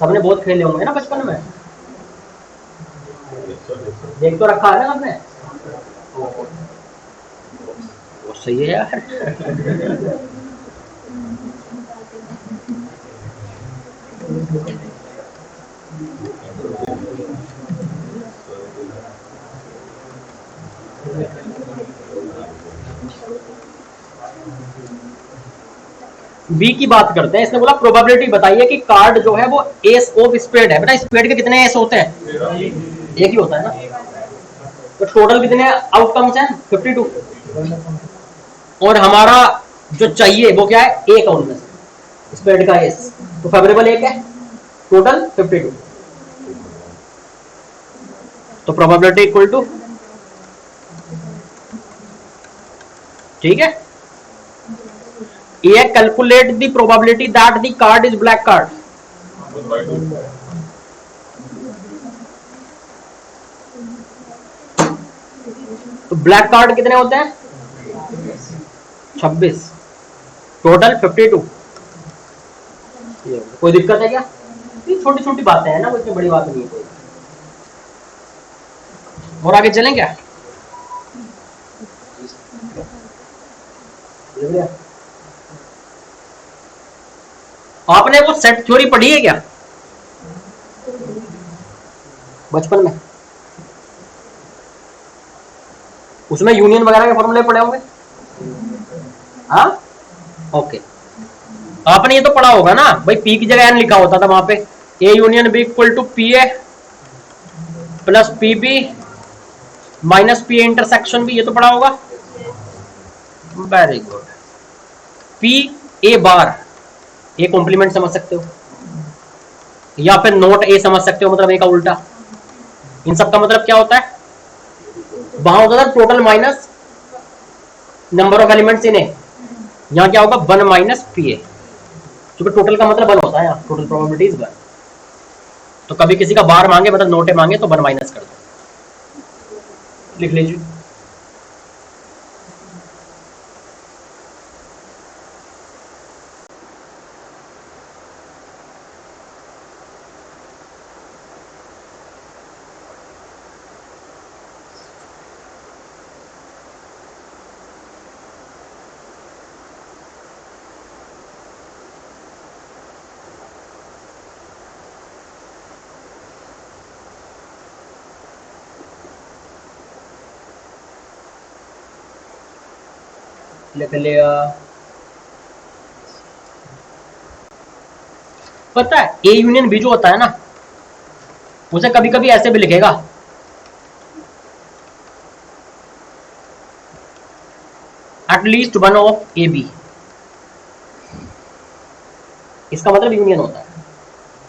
सबने बहुत खेले होंगे ना बचपन में, देख तो रखा है ना सबने. वो सही है यार. बी की बात करते हैं. इसने बोला प्रोबेबिलिटी बताइए कि कार्ड जो है वो एस ऑफ स्पेड है. बेटा स्पेड के कितने एस होते हैं? एक ही होता है ना. तो टोटल कितने आउटकम्स हैं? 52. और हमारा जो चाहिए वो क्या है? एक है उनमें से स्पेड का एस. तो फेवरेबल एक है, टोटल 52. तो प्रोबेबिलिटी इक्वल टू, ठीक है, ये calculate the probability that the card is black card. तो ब्लैक कार्ड कितने होते हैं? 26. टोटल 52. कोई दिक्कत है क्या? ये छोटी छोटी बातें हैं ना, कोई इतनी बड़ी बात नहीं है कोई. और आगे चलें क्या? आपने वो सेट थ्योरी पढ़ी है क्या बचपन में? उसमें यूनियन वगैरह के फॉर्मूले पढ़े होंगे. हाँ, ओके. आपने ये तो पढ़ा होगा ना भाई, पी की जगह एन लिखा होता था वहां पे. A union B equal to P A plus P B minus P intersection B. ये तो पढ़ा होगा. Very good. P A bar A complement समझ सकते हो, या फिर नोट ए समझ सकते हो, मतलब ए का उल्टा। इन सब का मतलब क्या होता है, वहां होता था total minus number of elements in A, यहाँ क्या होगा 1 माइनस पी ए, क्योंकि टोटल का मतलब 1 होता है, यहाँ टोटल प्रोबेबिलिटी इज 1। तो कभी किसी का बार मांगे मतलब नोट ए मांगे तो 1 माइनस कर दो, लिख लीजिए। लिख लिया। पता है ए यूनियन बी जो होता है ना, उसे कभी कभी ऐसे भी लिखेगा, एटलीस्ट 1 ऑफ ए बी, इसका मतलब यूनियन होता है।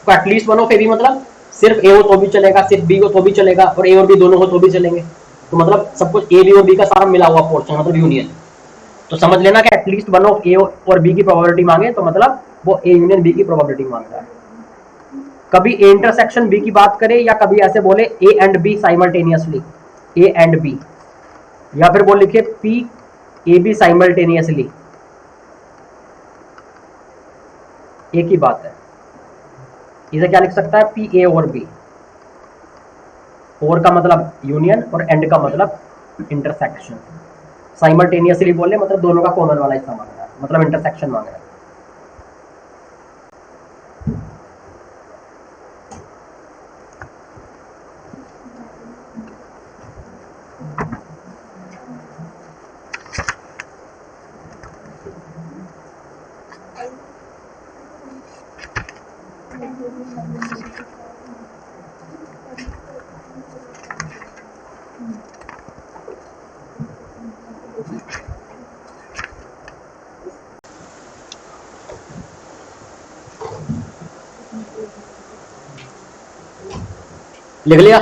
तो एटलीस्ट 1 ऑफ ए बी मतलब सिर्फ ए हो तो भी चलेगा, सिर्फ बी हो तो भी चलेगा, और ए और बी दोनों हो तो भी चलेंगे। तो मतलब सब कुछ ए बी और बी का सारा मिला हुआ पोर्शन मतलब यूनियन। तो समझ लेना कि एटलीस्ट 1 ऑफ ए और बी की प्रोबेबिलिटी मांगे तो मतलब वो ए यूनियन बी की प्रोबेबिलिटी मांग रहा है। कभी ए इंटरसेक्शन बी की बात करे, या कभी ऐसे बोले A and B simultaneously, A and B, या फिर वो लिखे पी ए बी साइमल्टेनियसली, एक ही बात है। इसे क्या लिख सकता है, पी ए और बी, और का मतलब यूनियन और एंड का मतलब इंटरसेक्शन। साइमल्टेनियसली बोले मतलब दोनों का कॉमन वाला हिस्सा मांग रहा है, मतलब इंटरसेक्शन मांग रहा है। लिख लिया।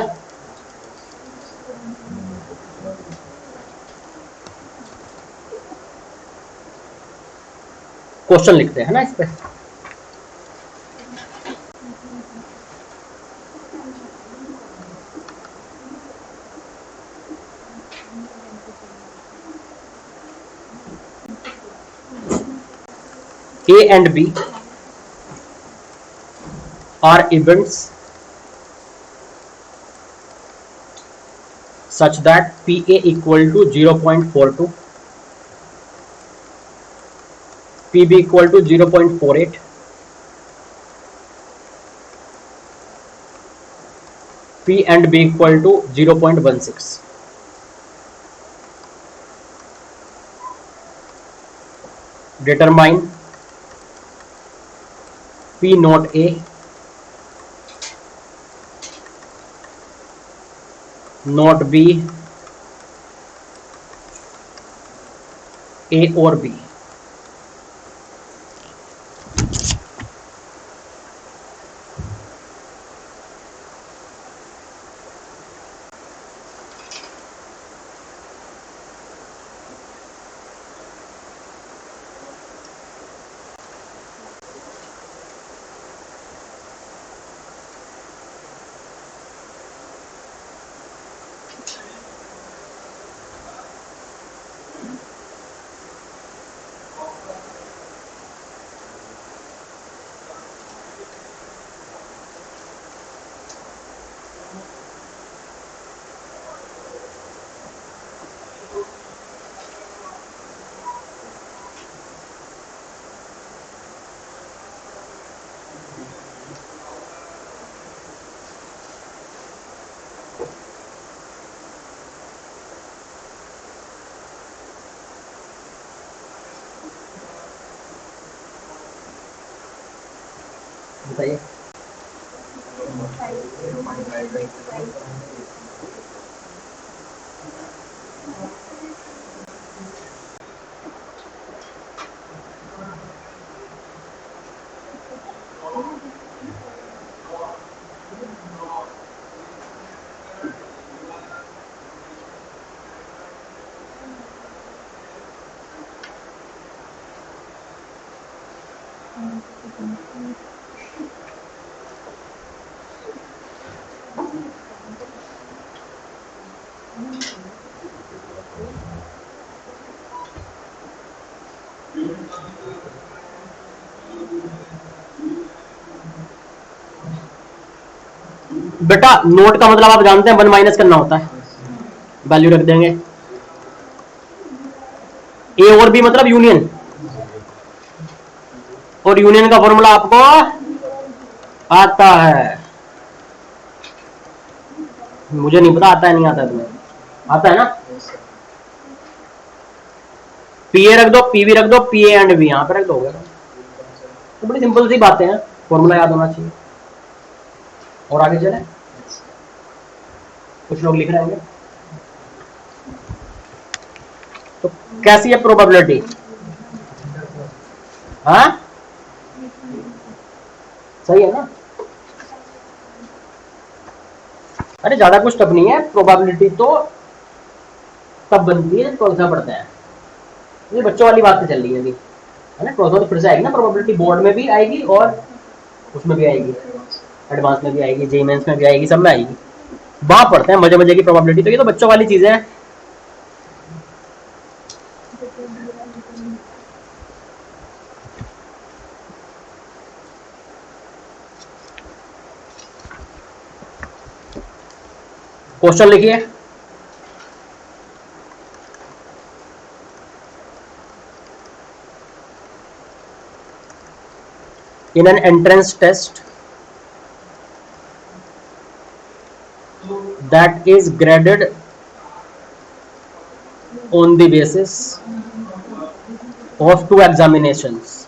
क्वेश्चन लिखते हैं ना इस पे। A and B are events such that PA equal to 0.42, PB equal to 0.48, P and B equal to 0.16. Determine P not A, not B, A और B। बताइए। बेटा नोट का मतलब आप जानते हैं, 1 माइनस करना होता है, वैल्यू रख देंगे। ए और बी मतलब यूनियन, और यूनियन का फॉर्मूला आपको आता है, मुझे नहीं पता आता है नहीं आता है तुम्हें, आता है ना। पी ए रख दो, पी वी रख दो, पी ए एंड बी यहां पर रख दोगे, तो बड़ी सिंपल सी बातें हैं, फॉर्मूला याद होना चाहिए। और आगे चले, कुछ लोग लिख रहे होंगे, तो कैसी है प्रोबेबिलिटी? हाँ सही है ना। अरे ज्यादा कुछ टफ नहीं है, प्रोबेबिलिटी तो तब बनती है जब ट्वेल्थ पढ़ते हैं, ये बच्चों वाली बात तो चल रही है अभी, है ना। ट्वेल्थ तो फिर से आएगी ना प्रोबेबिलिटी, बोर्ड में भी आएगी और उसमें भी आएगी, एडवांस में भी आएगी, जेई मेंस में भी आएगी, सब में आएगी। वहां पढ़ते हैं मजे मजे की प्रोबेबिलिटी, तो ये तो बच्चों वाली चीजें हैं। क्वेश्चन लिखिए, in an entrance test that is graded on the basis of 2 examinations,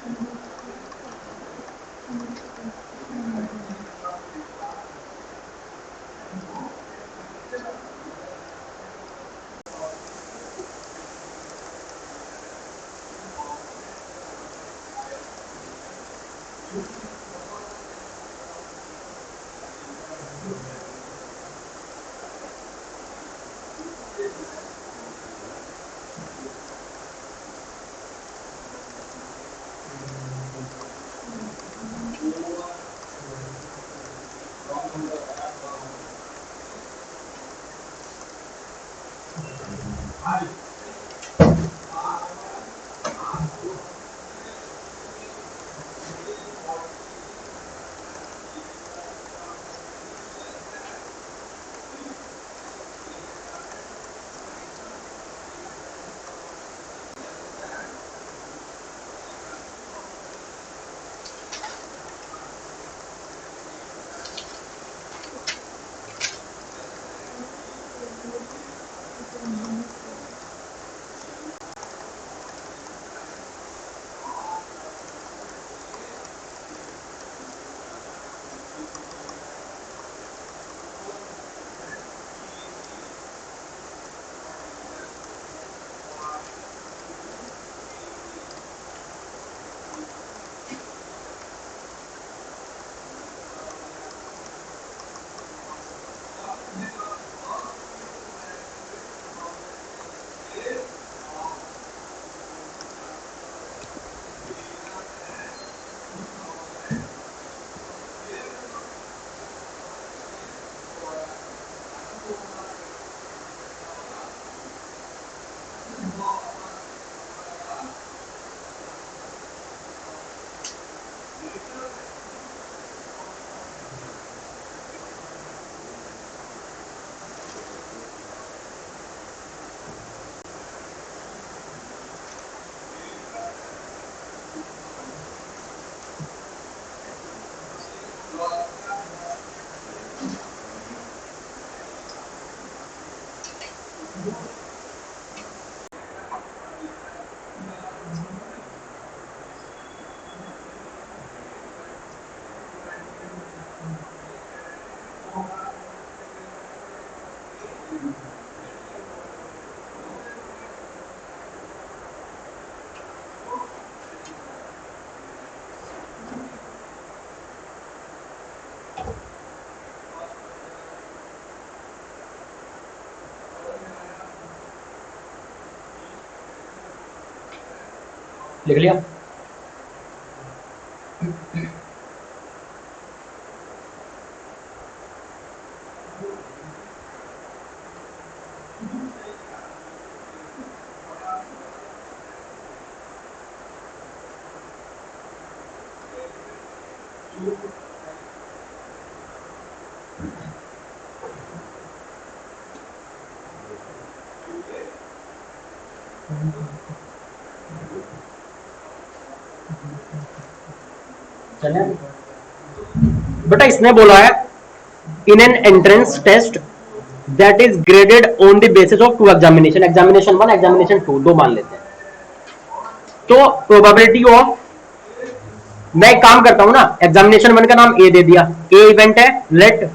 लिख लिया। चले बेटा, इसने बोला है in an entrance test that is graded on the basis of two examination, examination 1 examination 2, दो मान लेते हैं। तो प्रोबेबिलिटी ऑफ, मैं एक काम करता हूं ना, एग्जामिनेशन 1 का नाम ए दे दिया, ए इवेंट है, लेट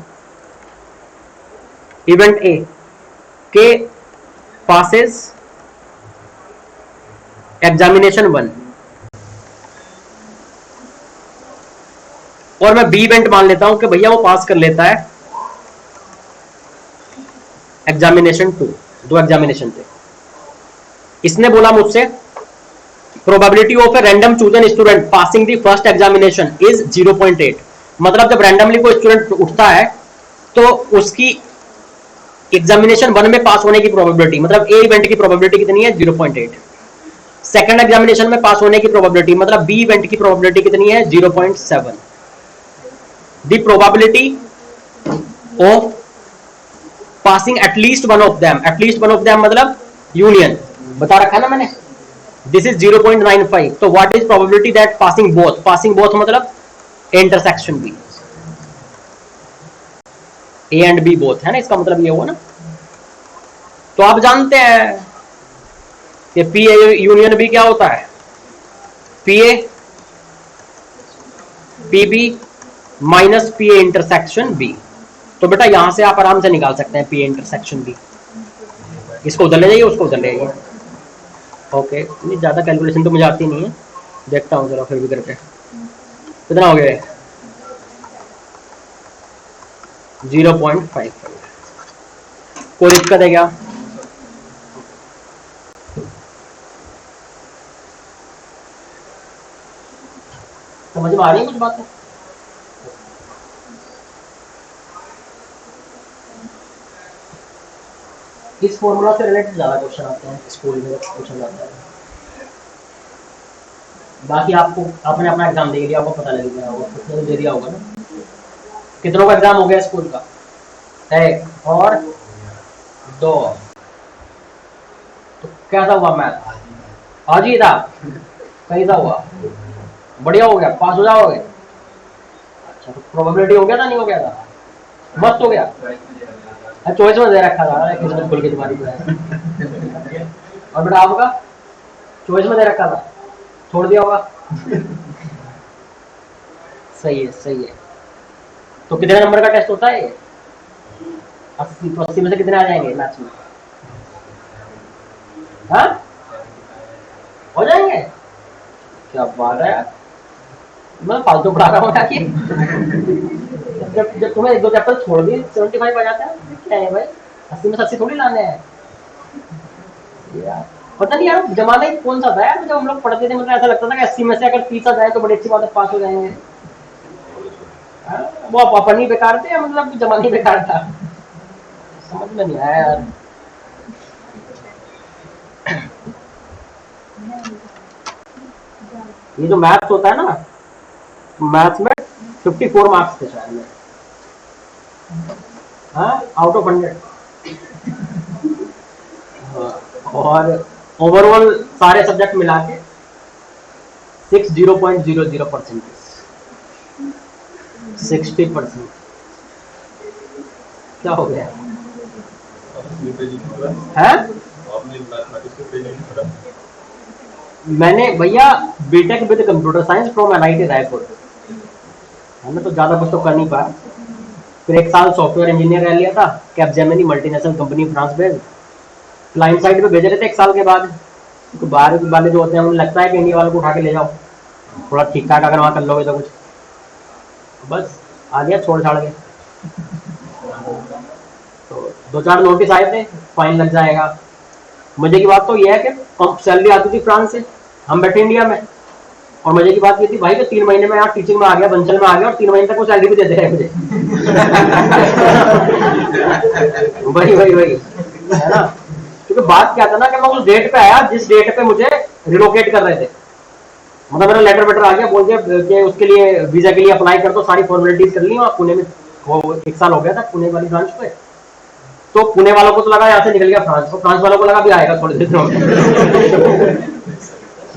इवेंट ए के पासेस एग्जामिनेशन 1, और मैं बी इवेंट मान लेता हूं कि भैया वो पास कर लेता है एग्जामिनेशन 2, दो एग्जामिनेशन थे। इसने बोला मुझसे probability of a random chosen student passing the first examination is 0.8, मतलब जब रैंडमली कोई स्टूडेंट उठता है तो उसकी एग्जामिनेशन 1 में पास होने की प्रोबेबिलिटी, मतलब ए इवेंट की प्रोबेबिलिटी कितनी है, 0.8। सेकंड एग्जामिनेशन में पास होने की प्रोबेबिलिटी, मतलब बी इवेंट की प्रोबेबिलिटी कितनी है, 0.7। The probability of passing at least one of them, at least one of them मतलब यूनियन बता रखा है ना मैंने, दिस इज 0.95। तो what is probability that passing both, passing both मतलब intersection B, A and B both है ना, इसका मतलब ये हुआ ना। तो आप जानते हैं कि पी ए यूनियन बी क्या होता है, P A P B minus P A intersection B. तो बेटा यहां से आप आराम से निकाल सकते हैं पी ए इंटरसेक्शन बी, इसको उधर ले जाइए, उसको उधर ले जाइए। ओके, नहीं ज्यादा कैलकुलेशन तो मुझे आती नहीं है, देखता हूँ जरा फिर भी करके। कितना हो गया, 0.55। कोई दिक्कत है क्या? समझ में आ रही है कुछ बातें? इस फॉर्मूला से रिलेटेड ज्यादा क्वेश्चन आते हैं स्कूल में, क्वेश्चन आता है। बाकी आपको, आपने अपना एग्जाम दे लिया, आपको पता लग गया होगा, कितने दे दिया होगा ना। कितनों का एग्जाम हो गया स्कूल का? 1 और 2। तो कैसा हुआ मैथ? आज ही था, कैसा हुआ? बढ़िया हो गया, पास हो जाओगे? अच्छा, तो प्रोबेबिलिटी हो गया था, नहीं हो गया था? मस्त हो गया। चॉइस में दे रखा था, किस्मत खुल के तुम्हारी। और बेटा आपका चॉइस में दे रखा था, छोड़ दिया होगा। सही है, सही है। तो कितने नंबर का टेस्ट होता है ये? 80। तो 80 में से कितने आ जाएंगे मैथ्स में? हाँ, हो जाएंगे। क्या बात है यार, मैं फालतू पढ़ा रहा हूँ कि जब तुम्हें 1-2 चैप्टर छोड़ दिए 75 आ जाता है, क्या है भाई, 80 में से 80 थोड़ी लाने हैं यार। पता नहीं यार जमाना ही कौन सा था यार, जब हम लोग पढ़ते थे, मतलब ऐसा लगता था कि 80 में से अगर 30 आ जाए तो बड़ी अच्छी बात है, पास हो जाएंगे। वो अपन ही बेकार थे, मतलब जमाना ही बेकार था, समझ में नहीं आया यार। ये जो मैथ्स होता है ना, मैथ्स में 54 मार्क्स थे शायद में, आउट ऑफ 100। और ओवरऑल सारे सब्जेक्ट मिला के 60.00%, 60%। क्या हो गया है? मैंने भैया B Tech with computer science from NIT Raipur, हमें तो ज्यादा कुछ तो कर नहीं पाया। फिर 1 साल सॉफ्टवेयर इंजीनियर रह लिया था Capgemini multinational company France based, client side पे भेज रहे थे 1 साल के बाद। तो बाहर वाले जो होते हैं उन्हें लगता है कि इंडिया वालों को उठा के ले जाओ, थोड़ा ठीक ठाक अगर वहाँ कर लोगे तो कुछ, बस आ गया छोड़ छाड़ के। तो 2-4 नोटिस आए थे, फाइन लग जाएगा। मजे की बात तो यह है कि सैलरी आती थी फ्रांस से, हम बैठे इंडिया में, और मजे की बात ये थी भाई कि 3 महीने में यहाँ टीचिंग में आ गया, बंचल में आ गया, और 3 महीने तक वो सैलरी भी दे दे रहे मुझे। वही है ना, क्योंकि बात क्या था ना कि मैं उस डेट पे आया जिस डेट पे मुझे रिलोकेट कर रहे थे, मतलब मेरा लेटर वेटर आ गया, बोल दिया कि उसके लिए वीजा के लिए अप्लाई कर दो, सारी फॉर्मेलिटीज कर ली, पुणे में वो 1 साल हो गया था पुणे वाली ब्रांच पे। तो पुणे वालों को तो लगा यहाँ से निकल गया फ्रांस, तो फ्रांस वालों को लगा भी आएगा थोड़ी देर में,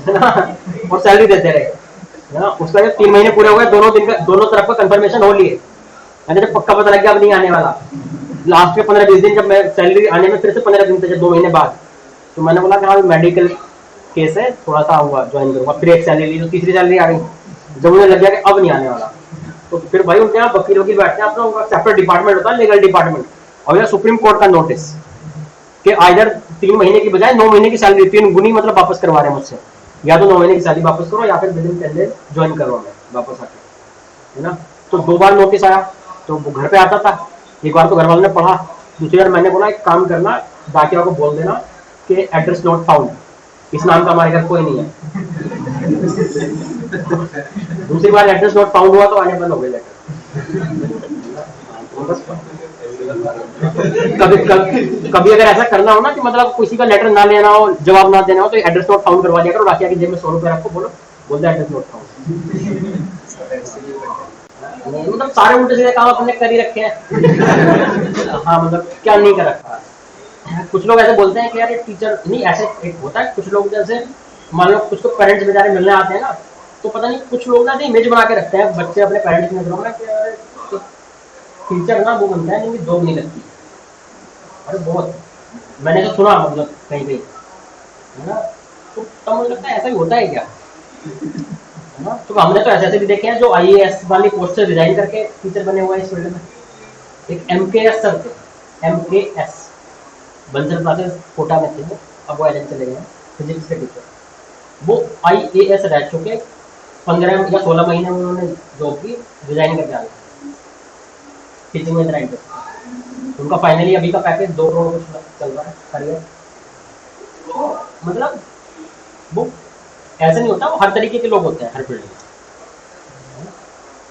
है ना, और सैलरी देते रहे, है ना। उसका जब 3 महीने पूरे हो गए, दोनों दिन का दोनों तरफ का कंफर्मेशन हो लिए, मैंने जब पक्का पता लग गया अब नहीं आने वाला, लास्ट के 15-20 दिन जब मैं सैलरी आने में फिर से 15 दिन थे, जब 2 महीने बाद, तो मैंने बोला कि हाँ मेडिकल केस है, थोड़ा सा आऊंगा ज्वाइन करूंगा, फिर एक सैलरी ली, तो तीसरी सैलरी आ गई, जब मुझे लग गया कि अब नहीं आने वाला, तो फिर भाई उनके यहाँ वकीलों की बैठते हैं, अपना उनका सेपरेट डिपार्टमेंट होता है, लीगल डिपार्टमेंट, और यह सुप्रीम कोर्ट का नोटिस कि आइदर 3 महीने की बजाय 9 महीने की सैलरी 3 गुनी मतलब वापस करवा रहे हैं मुझसे, या तो 9 महीने की सैलरी वापस करो या फिर विदिन 10 डेज ज्वाइन करो हमें वापस आके, है ना। तो 2 बार नोटिस आया, तो वो घर पे आता था, एक बार तो घर वालों ने पढ़ा, दूसरी बार मैंने बोला एक काम करना, डाकिया को बोल देना कि एड्रेस नॉट फाउंड, इस नाम का हमारे घर कोई नहीं है। दूसरी बार एड्रेस नॉट फाउंड हुआ तो आने बंद हो गए लेटर। कभी अगर ऐसा करना हो ना कि मतलब किसी का लेटर ना लेना हो, जवाब ना देना हो, तो एड्रेस नोट फाउंड करवा दिया करो, डाकिया की जेब में 100 रुपए रखो, बोल दे एड्रेस नोट फाउंड। मतलब सारे उल्टे सीधे काम अपने कर ही रखे हैं। हाँ मतलब क्या नहीं कर रखा। कुछ लोग ऐसे बोलते हैं कि यार टीचर नहीं, ऐसे एक होता है कुछ लोग, जैसे मान लो कुछ तो पेरेंट्स बेचारे मिलने आते हैं ना, तो पता नहीं कुछ लोग ना इमेज बना के रखते हैं बच्चे अपने पेरेंट्स की नजरों में कि टीचर ना वो बनता है जिनकी जॉब नहीं लगती। अरे बहुत मैंने तो सुना, मतलब कहीं कहीं, है ना। तो तब मुझे लगता है ऐसा ही होता है क्या, है ना। तो हमने तो ऐसे ऐसे भी देखे हैं जो IAS वाली पोस्ट से रिजाइन करके टीचर बने हुए हैं इस फील्ड में। एक MKS सर थे, MKS बंसल क्लासेस कोटा में थे वो, अब वो एजेंट चले गए हैं, फिजिक्स के टीचर। वो IAS रह चुके, 15 या 16 महीने उन्होंने जॉब की, रिजाइन करके आ गए टीचिंग में इतना इंटरेस्ट। उनका फाइनली अभी का पैकेज 2 करोड़ कुछ चल रहा है करियर। तो मतलब वो ऐसा नहीं होता, वो हर तरीके के लोग होते हैं हर फील्ड में।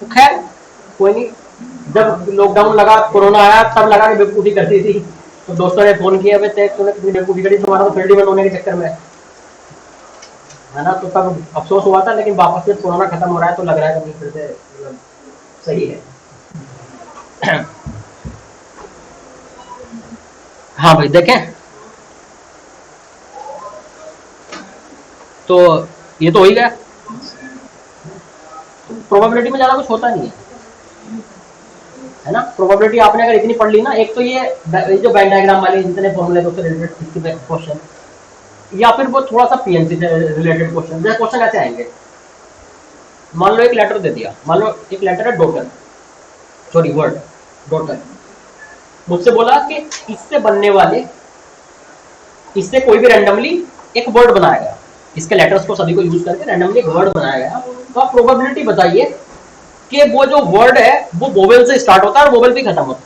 तो खैर कोई नहीं, जब लॉकडाउन लगा, कोरोना आया, तब लगा कि बेवकूफ़ी करती थी, तो दोस्तों ने फोन किया, तूने कितनी बेवकूफ़ी करी, तुम्हारा तो फील्ड ही बंद होने के चक्कर में, है ना। तो तब अफसोस हुआ था, लेकिन वापस से कोरोना खत्म हो रहा है तो लग रहा है कि फिर से मतलब सही है। हाँ भाई देखें, तो ये तो हो ही गया। प्रोबेबिलिटी में ज्यादा कुछ होता नहीं है ना। प्रोबेबिलिटी आपने अगर इतनी पढ़ ली ना, एक तो ये जो वेन डायग्राम वाले जितने फॉर्मूले उससे रिलेटेड क्वेश्चन, या फिर वो थोड़ा सा PNC से रिलेटेड क्वेश्चन, जैसे क्वेश्चन ऐसे आएंगे, मान लो एक लेटर दे दिया, मान लो एक लेटर है डॉटर, सॉरी वर्ड डॉटर, मुझसे बोला कि इससे बनने वाले, इससे कोई भी रैंडमली एक वर्ड बनाया गया, इसके लेटर्स को सभी को यूज करके रैंडमली एक वर्ड बनाया गया, तो आप प्रोबेबिलिटी बताइए कि वो जो वर्ड है वो वोवेल से स्टार्ट होता है और वोवेल पे खत्म होता है।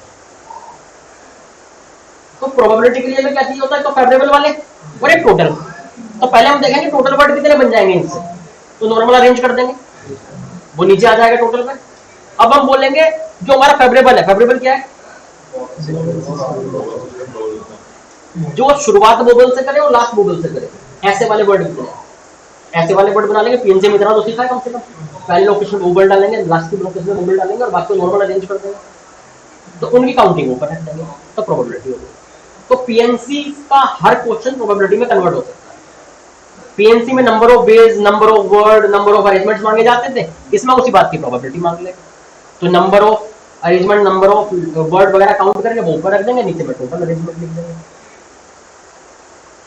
तो प्रोबेबिलिटी के लिए में क्या चीज होता है, तो फेवरेबल वाले और एक टोटल। तो पहले हम देखेंगे टोटल वर्ड कितने बन जाएंगे इनसे, तो नॉर्मल अरेंज कर देंगे, वो नीचे आ जाएगा टोटल पे। अब हम बोलेंगे जो हमारा फेवरेबल है, फेवरेबल क्या है, जो शुरुआत वोवेल से करे और लास्ट वोवेल से करे, ऐसे वाले वर्ड कितने, ऐसे वाले वर्ड बना लेंगे। PNC में इतना तो सीखा है कम से कम, पहले लोकेशन में वोवेल डालेंगे, लास्ट की लोकेशन में वोवेल डालेंगे और बाकी नॉर्मल अरेंज कर देंगे, तो उनकी काउंटिंग ऊपर रख देंगे, तो प्रोबेबिलिटी होगी। तो PNC का हर क्वेश्चन प्रोबेबिलिटी में कन्वर्ट हो सकता है। PNC में number of base, number of word, number of arrangements मांगे जाते थे, इसमें उसी बात की प्रोबेबिलिटी मांग लेंगे, तो number of arrangement, number of word वगैरह काउंट करके वो ऊपर रख देंगे, नीचे में टोटल अरेंजमेंट लिख देंगे।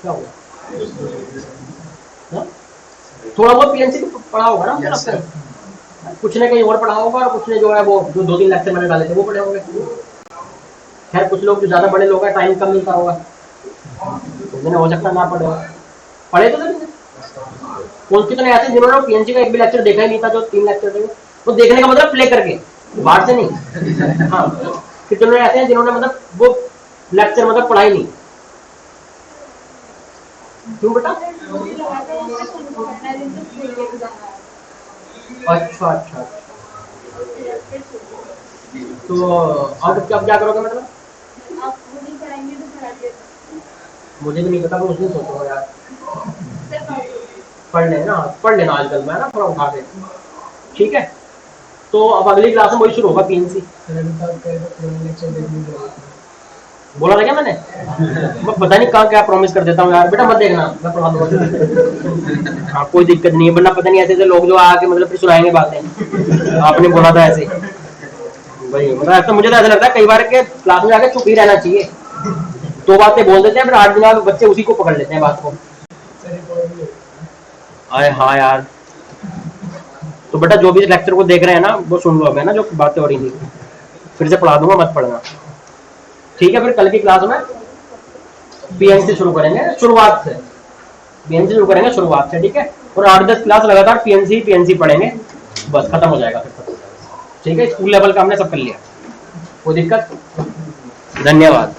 क्या होगा, थोड़ा बहुत PNC तो पढ़ा होगा ना मुझे लगता है, कुछ ने कहीं और पढ़ा होगा और कुछ ने जो है वो जो 2-3 लेक्चर मैंने डाले थे वो पढ़े होंगे। खैर कुछ लोग जो ज्यादा बड़े लोग हैं, टाइम कम मिलता होगा, तो हो सकता ना पढ़े, पढ़े तो नहीं। कौन कितने ऐसे जिन्होंने PNC का एक भी लेक्चर देखा ही नहीं था, जो 3 लेक्चर थे, वो देखने का मतलब प्ले करके, बाहर से नहीं। हाँ कितने ऐसे हैं जिन्होंने मतलब वो लेक्चर मतलब पढ़ा ही नहीं। क्यों बेटा, अच्छा अच्छा, तो अब क्या करोगे मतलब, मुझे भी नहीं पता, उस दिन सोचो यार, पढ़ लेना आजकल मैं ना थोड़ा उठा के, ठीक है। तो अब अगली क्लास में वही शुरू होगा पीएनसी। बोला था क्या मैंने? मैं पता नहीं कहाँ क्या प्रॉमिस कर देता हूँ यार। बेटा मत देखना, मैं पढ़ा दूंगा। हाँ कोई दिक्कत नहीं है, वरना पता नहीं ऐसे ऐसे लोग जो आके मतलब फिर सुनाएंगे बातें, आपने बोला था ऐसे। वही मतलब ऐसा मुझे तो ऐसा लगता है कई बार के क्लास में जाके चुप ही रहना चाहिए। दो बातें बोल देते हैं फिर 8 दिन बाद बच्चे उसी को पकड़ लेते हैं बात को। अरे हाँ यार, तो बेटा जो भी लेक्चर को देख रहे हैं ना वो सुन लो, मैं ना जो बातें हो रही थी फिर से पढ़ा दूंगा, मत पढ़ना। ठीक है, फिर कल की क्लास में पीएनसी शुरू करेंगे शुरुआत से। पीएनसी शुरू करेंगे शुरुआत से, ठीक है। और 8-10 क्लास लगातार पीएनसी पढ़ेंगे, बस खत्म हो जाएगा फिर। ठीक है, स्कूल लेवल का हमने सब कर लिया, कोई दिक्कत। धन्यवाद।